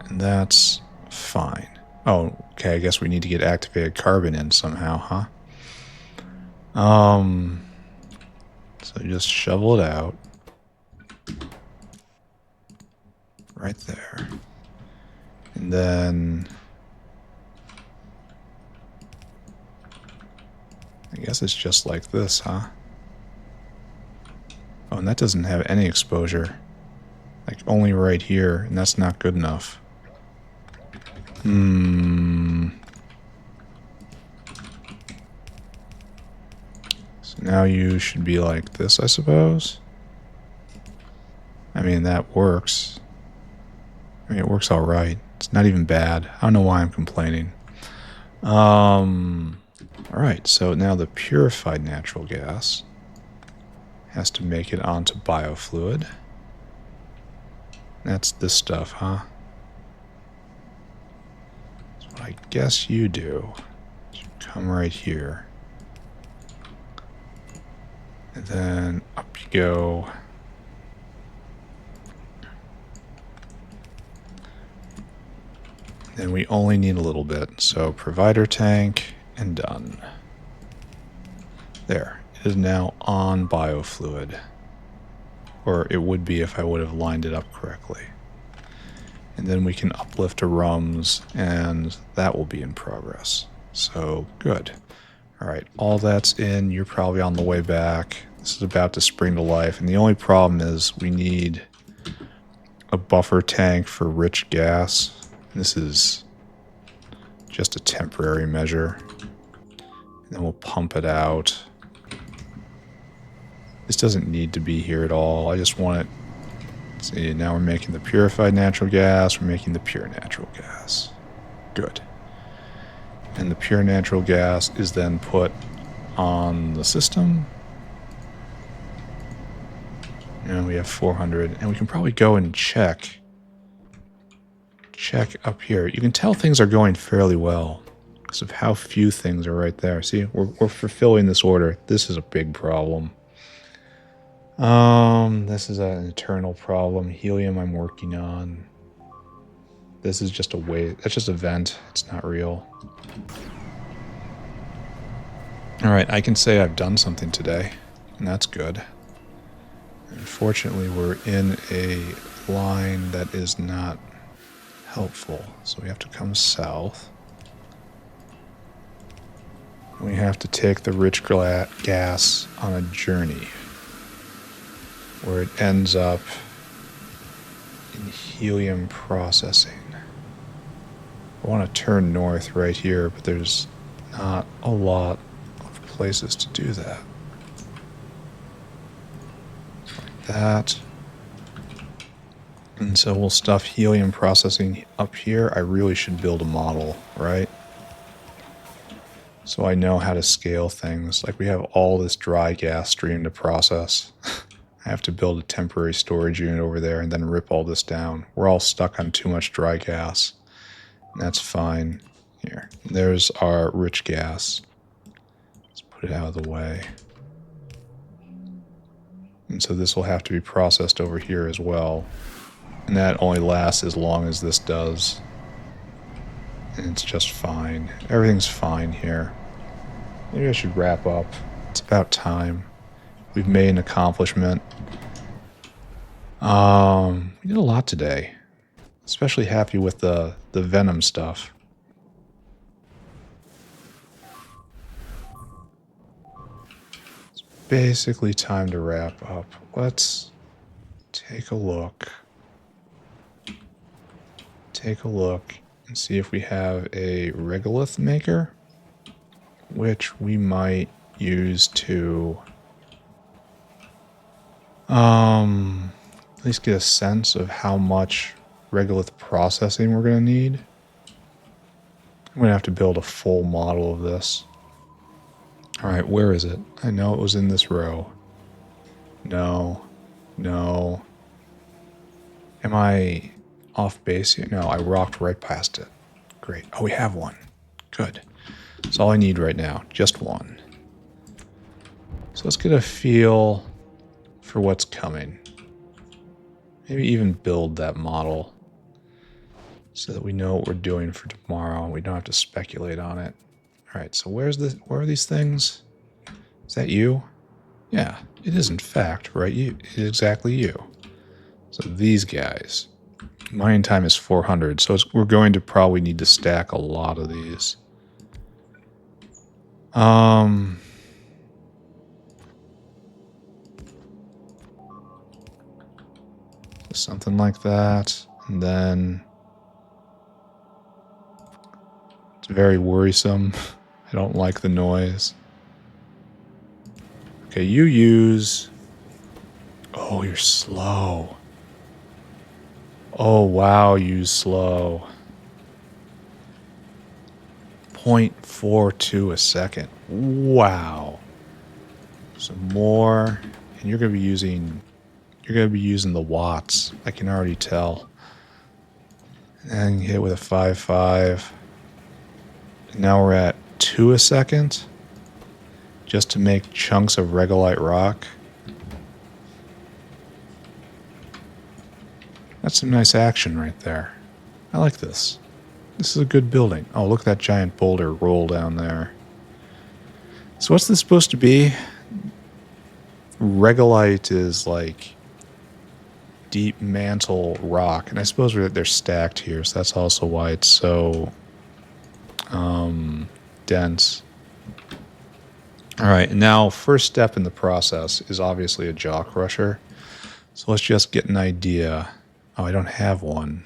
And that's fine. Oh, okay, I guess we need to get activated carbon in somehow, huh? So just shovel it out. Right there. And then... I guess it's just like this, huh? Oh, and that doesn't have any exposure. Like, only right here, and that's not good enough. So now you should be like this, I suppose? I mean, that works. I mean, it works alright. It's not even bad. I don't know why I'm complaining. Alright, so now the purified natural gas has to make it onto biofluid. That's this stuff, huh? That's what I guess you do. You come right here. And then up you go. And we only need a little bit. So provider tank and done. There. It is now on biofluid. Or it would be if I would have lined it up correctly. And then we can uplift to rums, and that will be in progress. So, good. Alright, all that's in. You're probably on the way back. This is about to spring to life, and the only problem is we need a buffer tank for rich gas. This is just a temporary measure. And then we'll pump it out. This doesn't need to be here at all. I just want it. See, now we're making the purified natural gas. We're making the pure natural gas. Good. And the pure natural gas is then put on the system. And we have 400. And we can probably go and check. Check up here. You can tell things are going fairly well because of how few things are right there. See, we're fulfilling this order. This is a big problem. This is an internal problem. Helium I'm working on. This is just a way. That's just a vent. It's not real. Alright, I can say I've done something today, and that's good. Unfortunately, we're in a line that is not helpful, so we have to come south. We have to take the rich gas on a journey where it ends up in helium processing. I want to turn north right here, but there's not a lot of places to do that. Like that. And so we'll stuff helium processing up here. I really should build a model, right? So I know how to scale things. Like we have all this dry gas stream to process. I have to build a temporary storage unit over there and then rip all this down. We're all stuck on too much dry gas. And that's fine. Here. There's our rich gas. Let's put it out of the way. And so this will have to be processed over here as well. And that only lasts as long as this does. And it's just fine. Everything's fine here. Maybe I should wrap up. It's about time. We've made an accomplishment. We did a lot today. Especially happy with the Venom stuff. It's basically time to wrap up. Let's take a look. Take a look and see if we have a regolith maker, which we might use to at least get a sense of how much regolith processing we're going to need. I'm going to have to build a full model of this. Alright, where is it? I know it was in this row. No. No. Am I off base here? No, I rocked right past it. Great. Oh, we have one. Good. That's all I need right now. Just one. So let's get a feel for what's coming. Maybe even build that model so that we know what we're doing for tomorrow and we don't have to speculate on it. Alright, so where are these things? Is that you? Yeah, it is in fact, right? It is exactly you. So these guys. Mining time is 400, so we're going to probably need to stack a lot of these. Something like that, and then it's very worrisome. I don't like the noise. Okay, you use... Oh, you're slow. Oh, wow, you slow. 0.42 a second. Wow. Some more, and you're going to be using the watts. I can already tell. And hit with a 5.5. Now we're at 2 a second. Just to make chunks of regolite rock. That's some nice action right there. I like this. This is a good building. Oh, look at that giant boulder roll down there. So what's this supposed to be? Regolite is like deep mantle rock. And I suppose they're stacked here, so that's also why it's so dense. All right, and now first step in the process is obviously a jaw crusher. So let's just get an idea. Oh, I don't have one.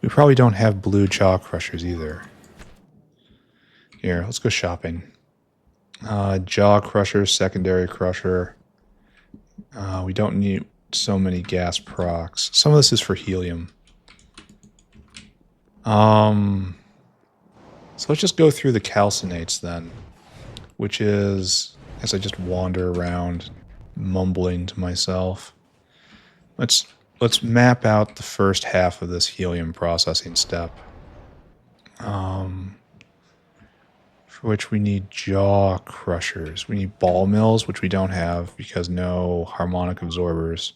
We probably don't have blue jaw crushers either. Here, let's go shopping. Jaw crusher, secondary crusher. We don't need so many gas procs. Some of this is for helium. So let's just go through the calcinates then, which is, as I just wander around mumbling to myself, let's map out the first half of this helium processing step. For which we need jaw crushers. We need ball mills, which we don't have because no harmonic absorbers.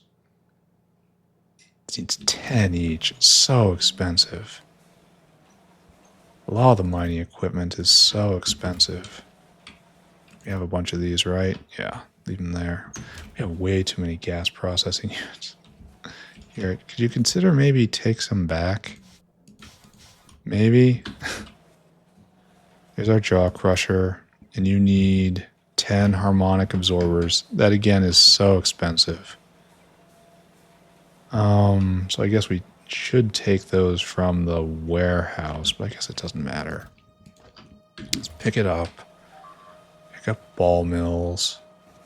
It needs 10 each. It's so expensive. A lot of the mining equipment is so expensive. We have a bunch of these, right? Yeah, leave them there. We have way too many gas processing units. Here, could you consider maybe take some back? Maybe? There's our jaw crusher, and you need 10 harmonic absorbers. That again is so expensive. So I guess we should take those from the warehouse, but I guess it doesn't matter. Let's pick it up. Pick up ball mills.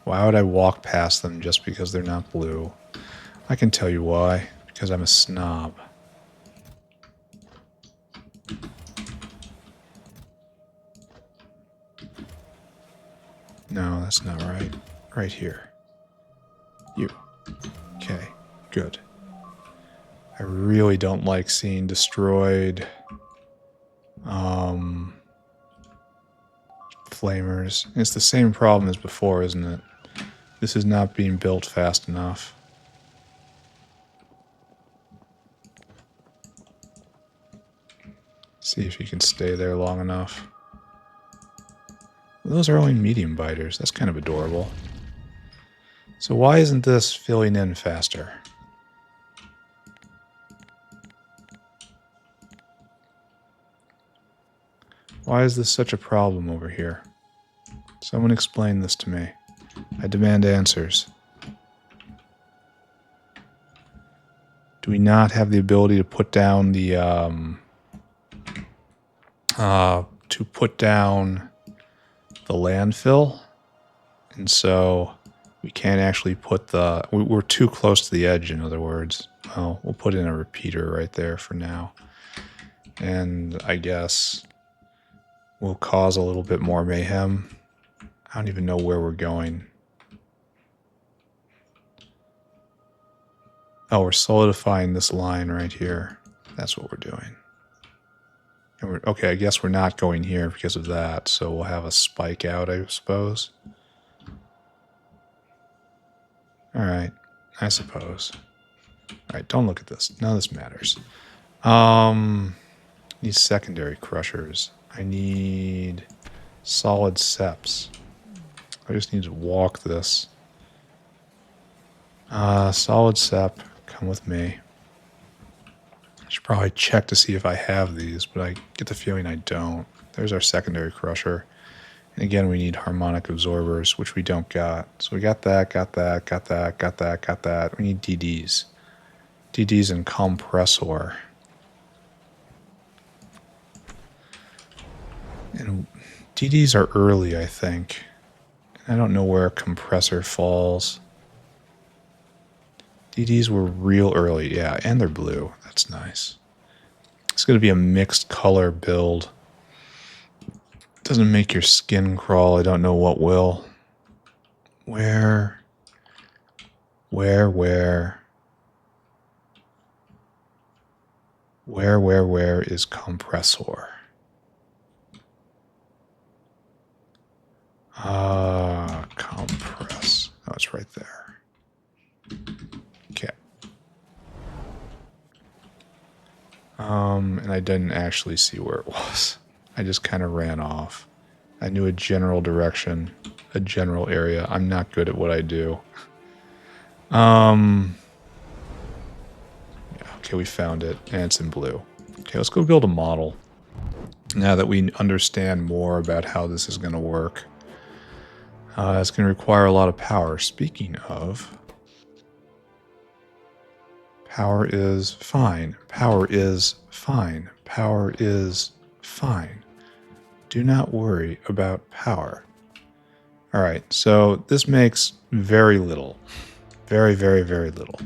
Why would I walk past them just because they're not blue? I can tell you why. Because I'm a snob. No, that's not right. Right here. You. Okay, good. I really don't like seeing destroyed flamers. It's the same problem as before, isn't it? This is not being built fast enough. See if you can stay there long enough. Those are only medium biters. That's kind of adorable. So why isn't this filling in faster? Why is this such a problem over here? Someone explain this to me. I demand answers. Do we not have the ability to put down the landfill? And so we can't actually put we're too close to the edge, in other words. Well, we'll put in a repeater right there for now. And I guess we'll cause a little bit more mayhem. I don't even know where we're going. Oh, we're solidifying this line right here. That's what we're doing. And okay, I guess we're not going here because of that, so we'll have a spike out, I suppose. Alright, I suppose. Alright, don't look at this. None of this matters. Need secondary crushers. I need solid seps. I just need to walk this. Solid sep, come with me. I should probably check to see if I have these, but I get the feeling I don't. There's our secondary crusher. And again, we need harmonic absorbers, which we don't got. So we got that, got that, got that, got that, got that. We need DDs. DDs and compressor. And DDs are early, I think. I don't know where compressor falls. DDs were real early, yeah, and they're blue. That's nice. It's going to be a mixed color build. Doesn't make your skin crawl. I don't know what will. Where is compressor? Compress. Oh, it's right there. Okay. And I didn't actually see where it was. I just kind of ran off. I knew a general direction, a general area. I'm not good at what I do. Yeah, okay, we found it, and it's in blue. Okay, let's go build a model. Now that we understand more about how this is going to work. It's going to require a lot of power. Speaking of, power is fine. Power is fine. Power is fine. Do not worry about power. All right, so this makes very little. Very, very, very little.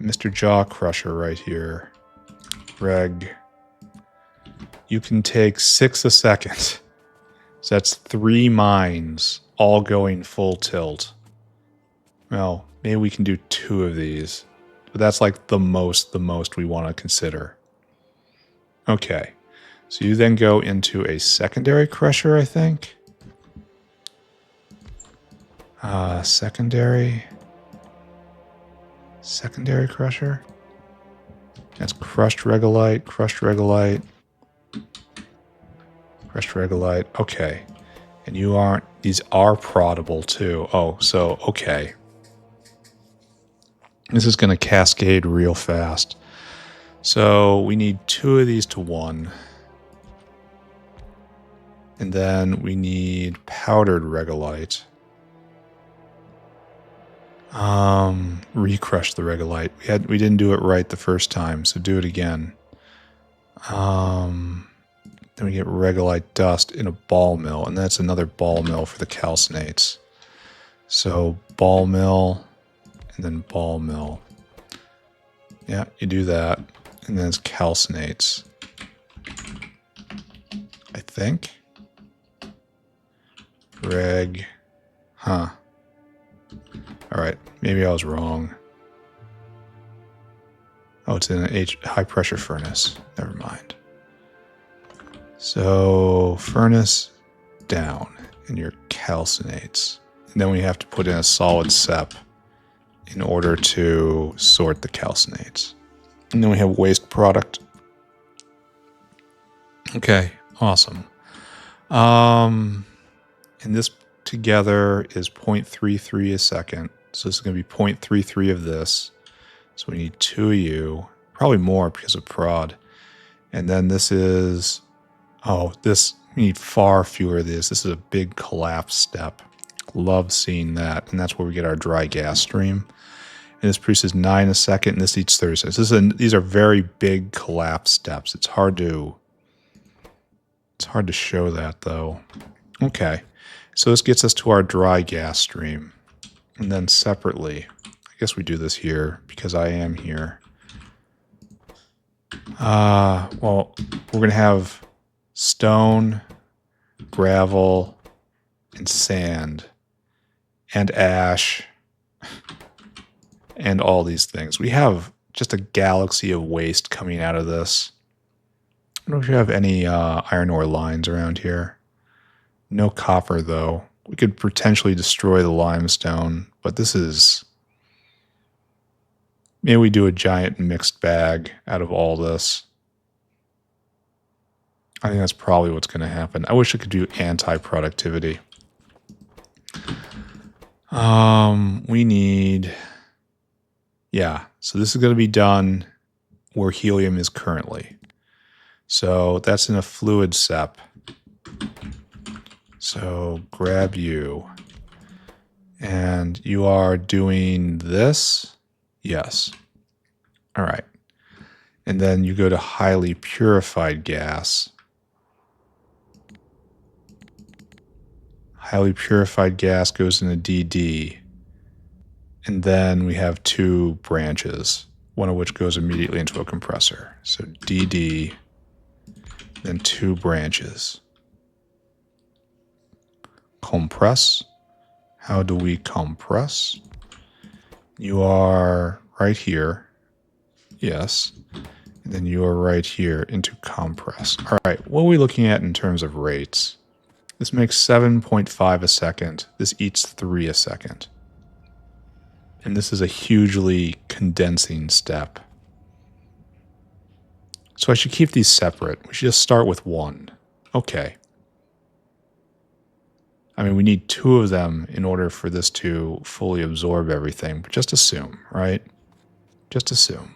Mr. Jaw Crusher right here. Reg. You can take 6 a second. So that's 3 mines all going full tilt. Well, maybe we can do 2 of these. But that's like the most we want to consider. Okay. So you then go into a secondary crusher, I think. Secondary crusher. That's crushed regolite, crushed regolite. Crushed regolite. Okay. And you aren't... These are proddable too. Oh, so, okay. This is going to cascade real fast. So we need 2 of these to 1. And then we need powdered regolite. Recrush the regolite. We didn't do it right the first time, so do it again. Then we get regolite dust in a ball mill, and that's another ball mill for the calcinates. So ball mill, and then ball mill. Yeah, you do that, and then it's calcinates. I think. Reg. Huh. Alright, maybe I was wrong. Oh, it's in a high pressure furnace. Never mind. So, furnace down, and your calcinates. And then we have to put in a solid sep in order to sort the calcinates. And then we have waste product. Okay, awesome. And this together is 0.33 a second. So this is going to be 0.33 of this. So we need 2 of you, probably more because of prod. And then this is, we need far fewer of these. This is a big collapse step. Love seeing that. And that's where we get our dry gas stream. And this produces 9 a second, and this eats 36. These are very big collapse steps. It's hard to show that though. Okay. So this gets us to our dry gas stream. And then separately, I guess we do this here because I am here. Well, we're going to have stone, gravel, and sand, and ash, and all these things. We have just a galaxy of waste coming out of this. I don't know if you have any iron ore lines around here. No copper, though. We could potentially destroy the limestone, but this is... Maybe we do a giant mixed bag out of all this. I think that's probably what's going to happen. I wish I could do anti-productivity. We need... Yeah, so this is going to be done where helium is currently. So that's in a fluid sep. So grab you. And you are doing this? Yes. All right. And then you go to highly purified gas. Highly purified gas goes into DD. And then we have 2 branches, one of which goes immediately into a compressor. So DD, then 2 branches. Compress. How do we compress? You are right here. Yes. And then you are right here into compress. All right, what are we looking at in terms of rates? This makes 7.5 a second. This eats 3 a second. And this is a hugely condensing step. So I should keep these separate. We should just start with one. Okay. I mean, we need 2 of them in order for this to fully absorb everything, but just assume, right? Just assume.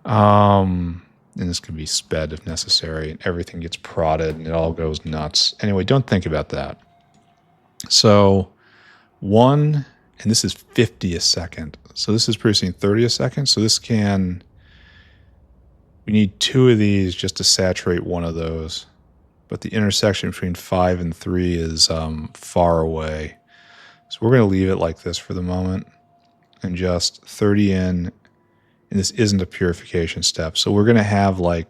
And this can be sped if necessary, and everything gets prodded and it all goes nuts. Anyway, don't think about that. So 1, and this is 50 a second. So this is producing 30 a second. So this can, we need 2 of these just to saturate one of those. But the intersection between 5 and 3 is far away. So we're going to leave it like this for the moment and just 30 in. And this isn't a purification step. So we're going to have like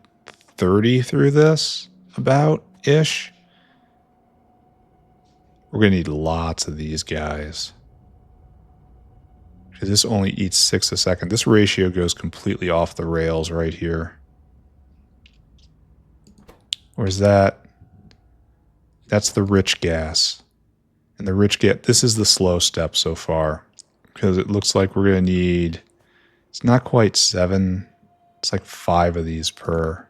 30 through this about-ish. We're going to need lots of these guys. Because this only eats 6 a second. This ratio goes completely off the rails right here. Where's that? That's the rich gas. And the rich gas, this is the slow step so far. Because it looks like we're going to need, it's not quite 7. It's like 5 of these per.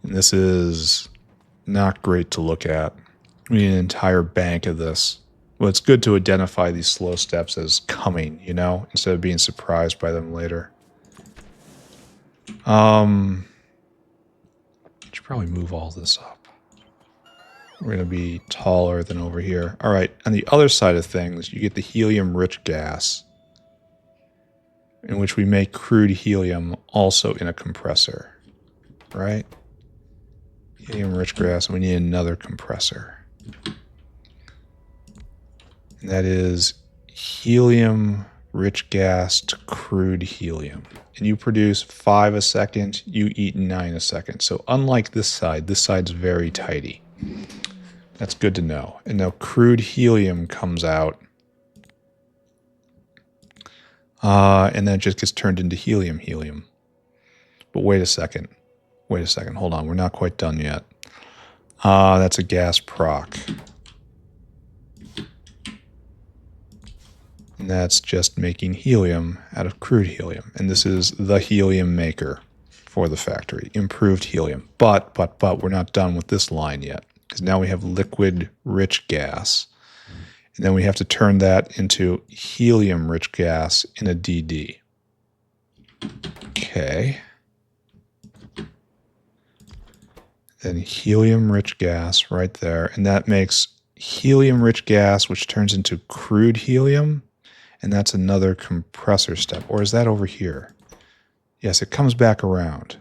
And this is not great to look at. We need an entire bank of this. Well, it's good to identify these slow steps as coming, you know, instead of being surprised by them later. Should probably move all this up. We're going to be taller than over here. All right, on the other side of things, you get the helium-rich gas, in which we make crude helium also in a compressor, right? Helium-rich gas, and we need another compressor. And that is helium-rich gas to crude helium. And you produce 5 a second, you eat 9 a second. So unlike this side's very tidy. That's good to know. And now crude helium comes out. And then it just gets turned into helium. But wait a second. Hold on. We're not quite done yet. That's a gas proc. And that's just making helium out of crude helium. And this is the helium maker for the factory. Improved helium. But we're not done with this line yet. Because now we have liquid-rich gas. And then we have to turn that into helium-rich gas in a DD. Okay. Then helium-rich gas right there. And that makes helium-rich gas, which turns into crude helium. And that's another compressor step. Or is that over here? Yes, it comes back around.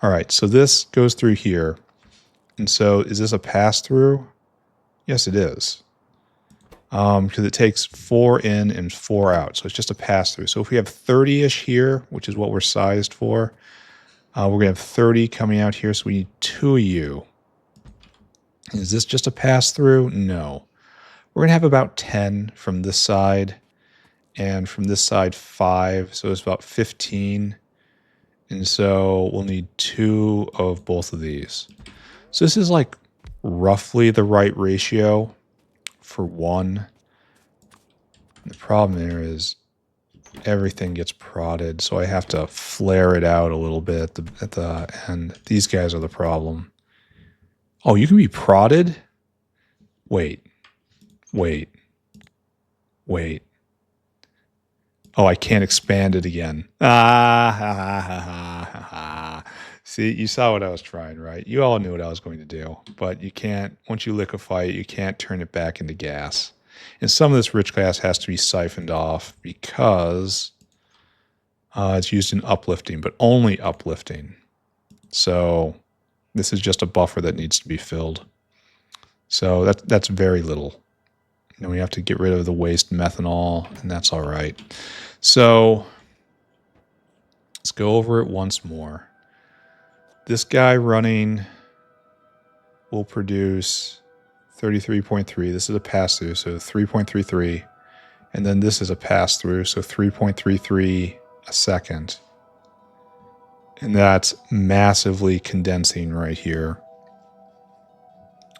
All right, so this goes through here. And so is this a pass-through? Yes, it is. Because it takes 4 in and 4 out. So it's just a pass-through. So if we have 30-ish here, which is what we're sized for, we're going to have 30 coming out here. So we need 2 of you. Is this just a pass-through? No. We're going to have about 10 from this side. And from this side, 5. So it's about 15. And so we'll need 2 of both of these. So this is like roughly the right ratio for 1. The problem there is everything gets prodded, so I have to flare it out a little bit at the end. These guys are the problem. Oh, you can be prodded? Wait. Oh, I can't expand it again. See, you saw what I was trying, right? You all knew what I was going to do, but you can't, once you liquefy it, you can't turn it back into gas. And some of this rich gas has to be siphoned off because it's used in uplifting, but only uplifting. So this is just a buffer that needs to be filled. So that's very little. And we have to get rid of the waste methanol, and that's all right. So let's go over it once more. This guy running will produce 33.3. This is a pass-through, so 3.33. And then this is a pass-through, so 3.33 a second. And that's massively condensing right here.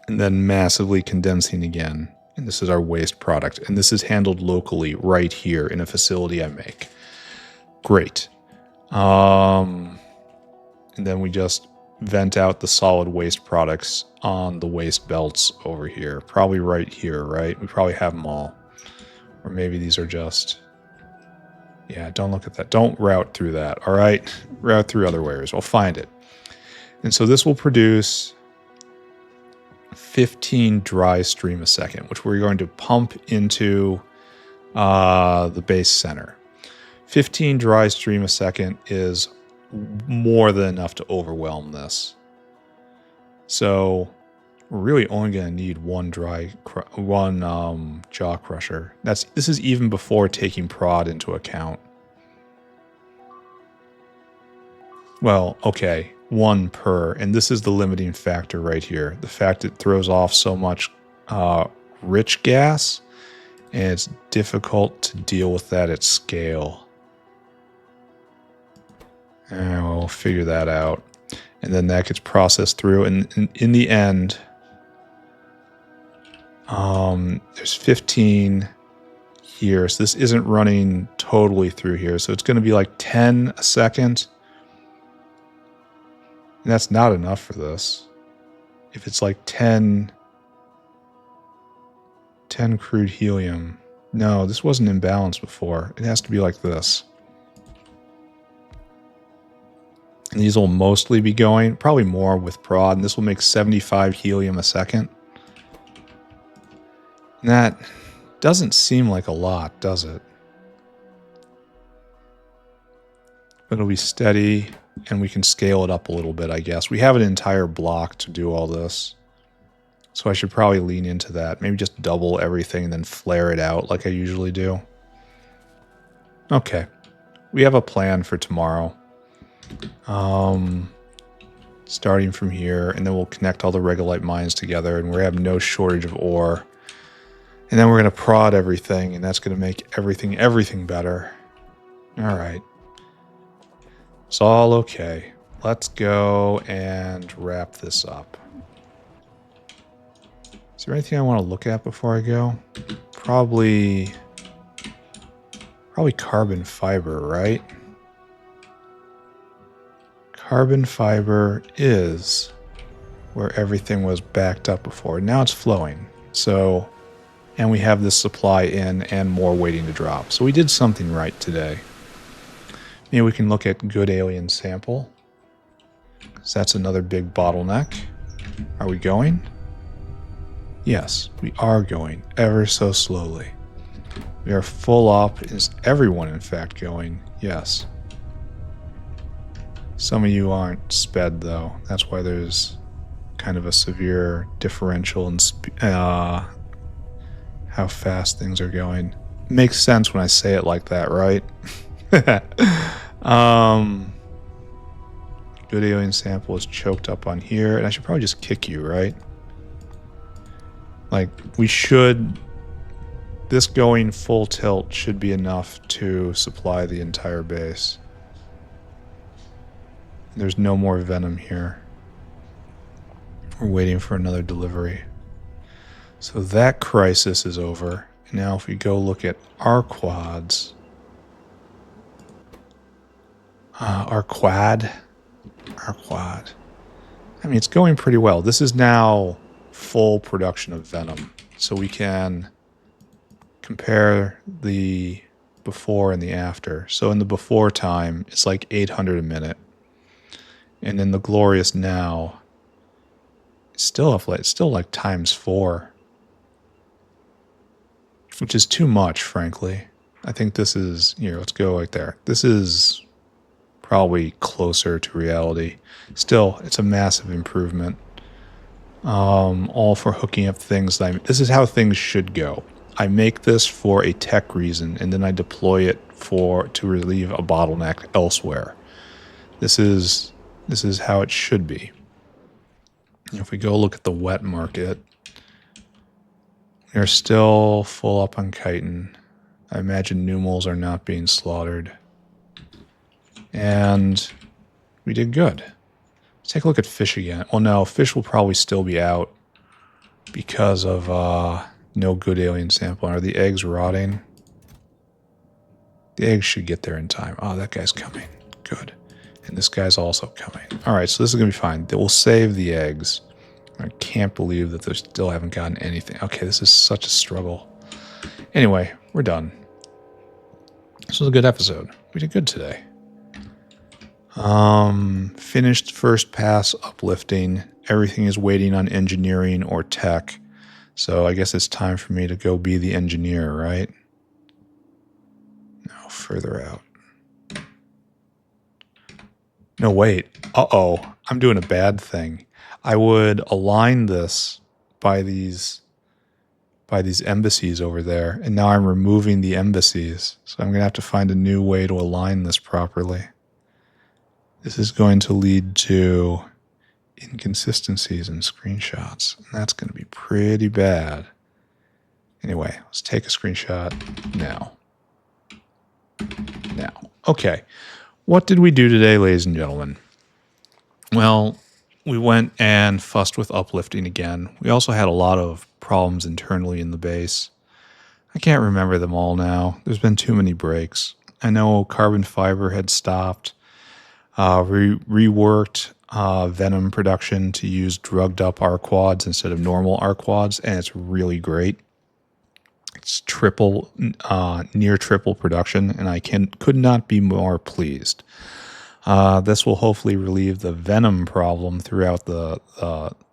And then massively condensing again. And this is our waste product. And this is handled locally right here in a facility I make. Great. And then we just vent out the solid waste products on the waste belts over here. Probably right here, right? We probably have them all. Or maybe these are just... Yeah, don't look at that. Don't route through that, all right? Route through other wares. We'll find it. And so this will produce 15 dry stream a second, which we're going to pump into the base center. 15 dry stream a second is more than enough to overwhelm this. So we're really only going to need one jaw crusher. This is even before taking prod into account. Well, okay, one per, and this is the limiting factor right here. The fact it throws off so much rich gas, and it's difficult to deal with that at scale. And we'll figure that out. And then that gets processed through, and in the end, there's 15 here, so this isn't running totally through here, so it's going to be like 10 a second. And that's not enough for this. If it's like 10 crude helium. No, this wasn't imbalanced before. It has to be like this. And these will mostly be going, probably more with prod, and this will make 75 helium a second. And that doesn't seem like a lot, does it? But it'll be steady, and we can scale it up a little bit, I guess. We have an entire block to do all this. So I should probably lean into that. Maybe just double everything and then flare it out like I usually do. Okay. We have a plan for tomorrow. Starting from here, and then we'll connect all the Regolite mines together, and we have no shortage of ore. And then we're going to prod everything, and that's going to make everything better. All right. It's all okay. Let's go and wrap this up. Is there anything I want to look at before I go? Probably carbon fiber, right? Carbon fiber is where everything was backed up before. Now it's flowing. So, and we have this supply in and more waiting to drop. So we did something right today. Maybe we can look at good alien sample. So that's another big bottleneck. Are we going? Yes, we are going ever so slowly. We are full up. Is everyone in fact going? Yes. Some of you aren't sped though. That's why there's kind of a severe differential in how fast things are going. Makes sense when I say it like that, right? Good alien sample is choked up on here, and I should probably just kick you, right? Like, we should... This going full tilt should be enough to supply the entire base. There's no more Venom here. We're waiting for another delivery. So that crisis is over. Now if we go look at Arqads... Arqad. I mean, it's going pretty well. This is now full production of Venom. So we can compare the before and the after. So in the before time, it's like 800 a minute. And in the glorious now, it's still like times 4. Which is too much, frankly. I think this is, here, let's go right there. This is probably closer to reality. Still, it's a massive improvement. All for hooking up things. This is how things should go. I make this for a tech reason, and then I deploy it to relieve a bottleneck elsewhere. This is how it should be. If we go look at the wet market, we're still full up on chitin. I imagine pneumals are not being slaughtered. And we did good. Let's take a look at fish again. Well, no, fish will probably still be out because of No good alien sample. Are the eggs rotting? The eggs should get there in time. Oh, that guy's coming. Good. And this guy's also coming. All right, so this is going to be fine. We'll save the eggs. I can't believe that they still haven't gotten anything. Okay, this is such a struggle. Anyway, we're done. This was a good episode. We did good today. Finished first pass uplifting. Everything is waiting on engineering or tech. So I guess it's time for me to go be the engineer, right? No, further out. No, wait. Uh-oh. I'm doing a bad thing. I would align this by these embassies over there, and now I'm removing the embassies. So I'm going to have to find a new way to align this properly. This is going to lead to inconsistencies in screenshots, and that's going to be pretty bad. Anyway, let's take a screenshot now. Okay. What did we do today, ladies and gentlemen? Well, we went and fussed with uplifting again. We also had a lot of problems internally in the base. I can't remember them all now. There's been too many breaks. I know carbon fiber had stopped. Reworked Venom production to use drugged up Arqads instead of normal Arqads, and it's really great. It's near triple production, and I could not be more pleased. This will hopefully relieve the Venom problem throughout the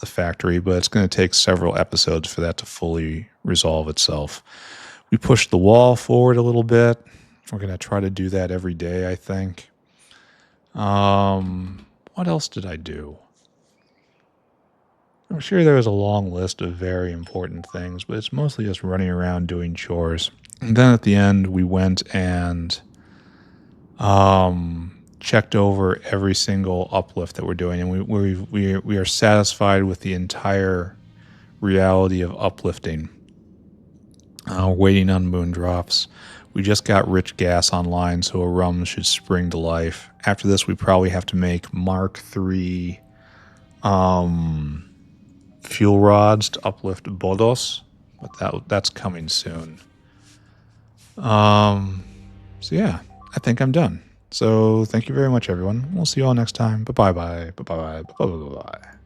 factory, but it's going to take several episodes for that to fully resolve itself. We pushed the wall forward a little bit. We're going to try to do that every day, I think. What else did I do? I'm sure there was a long list of very important things, but it's mostly just running around doing chores. And then at the end, we went and checked over every single uplift that we're doing, and we are satisfied with the entire reality of uplifting. Waiting on moon drops. We just got rich gas online, so a rum should spring to life. After this, we probably have to make Mark III fuel rods to uplift Bodos, but that's coming soon. So yeah, I think I'm done. So thank you very much, everyone. We'll see you all next time. Bye-bye. Bye-bye. Bye-bye. Bye-bye.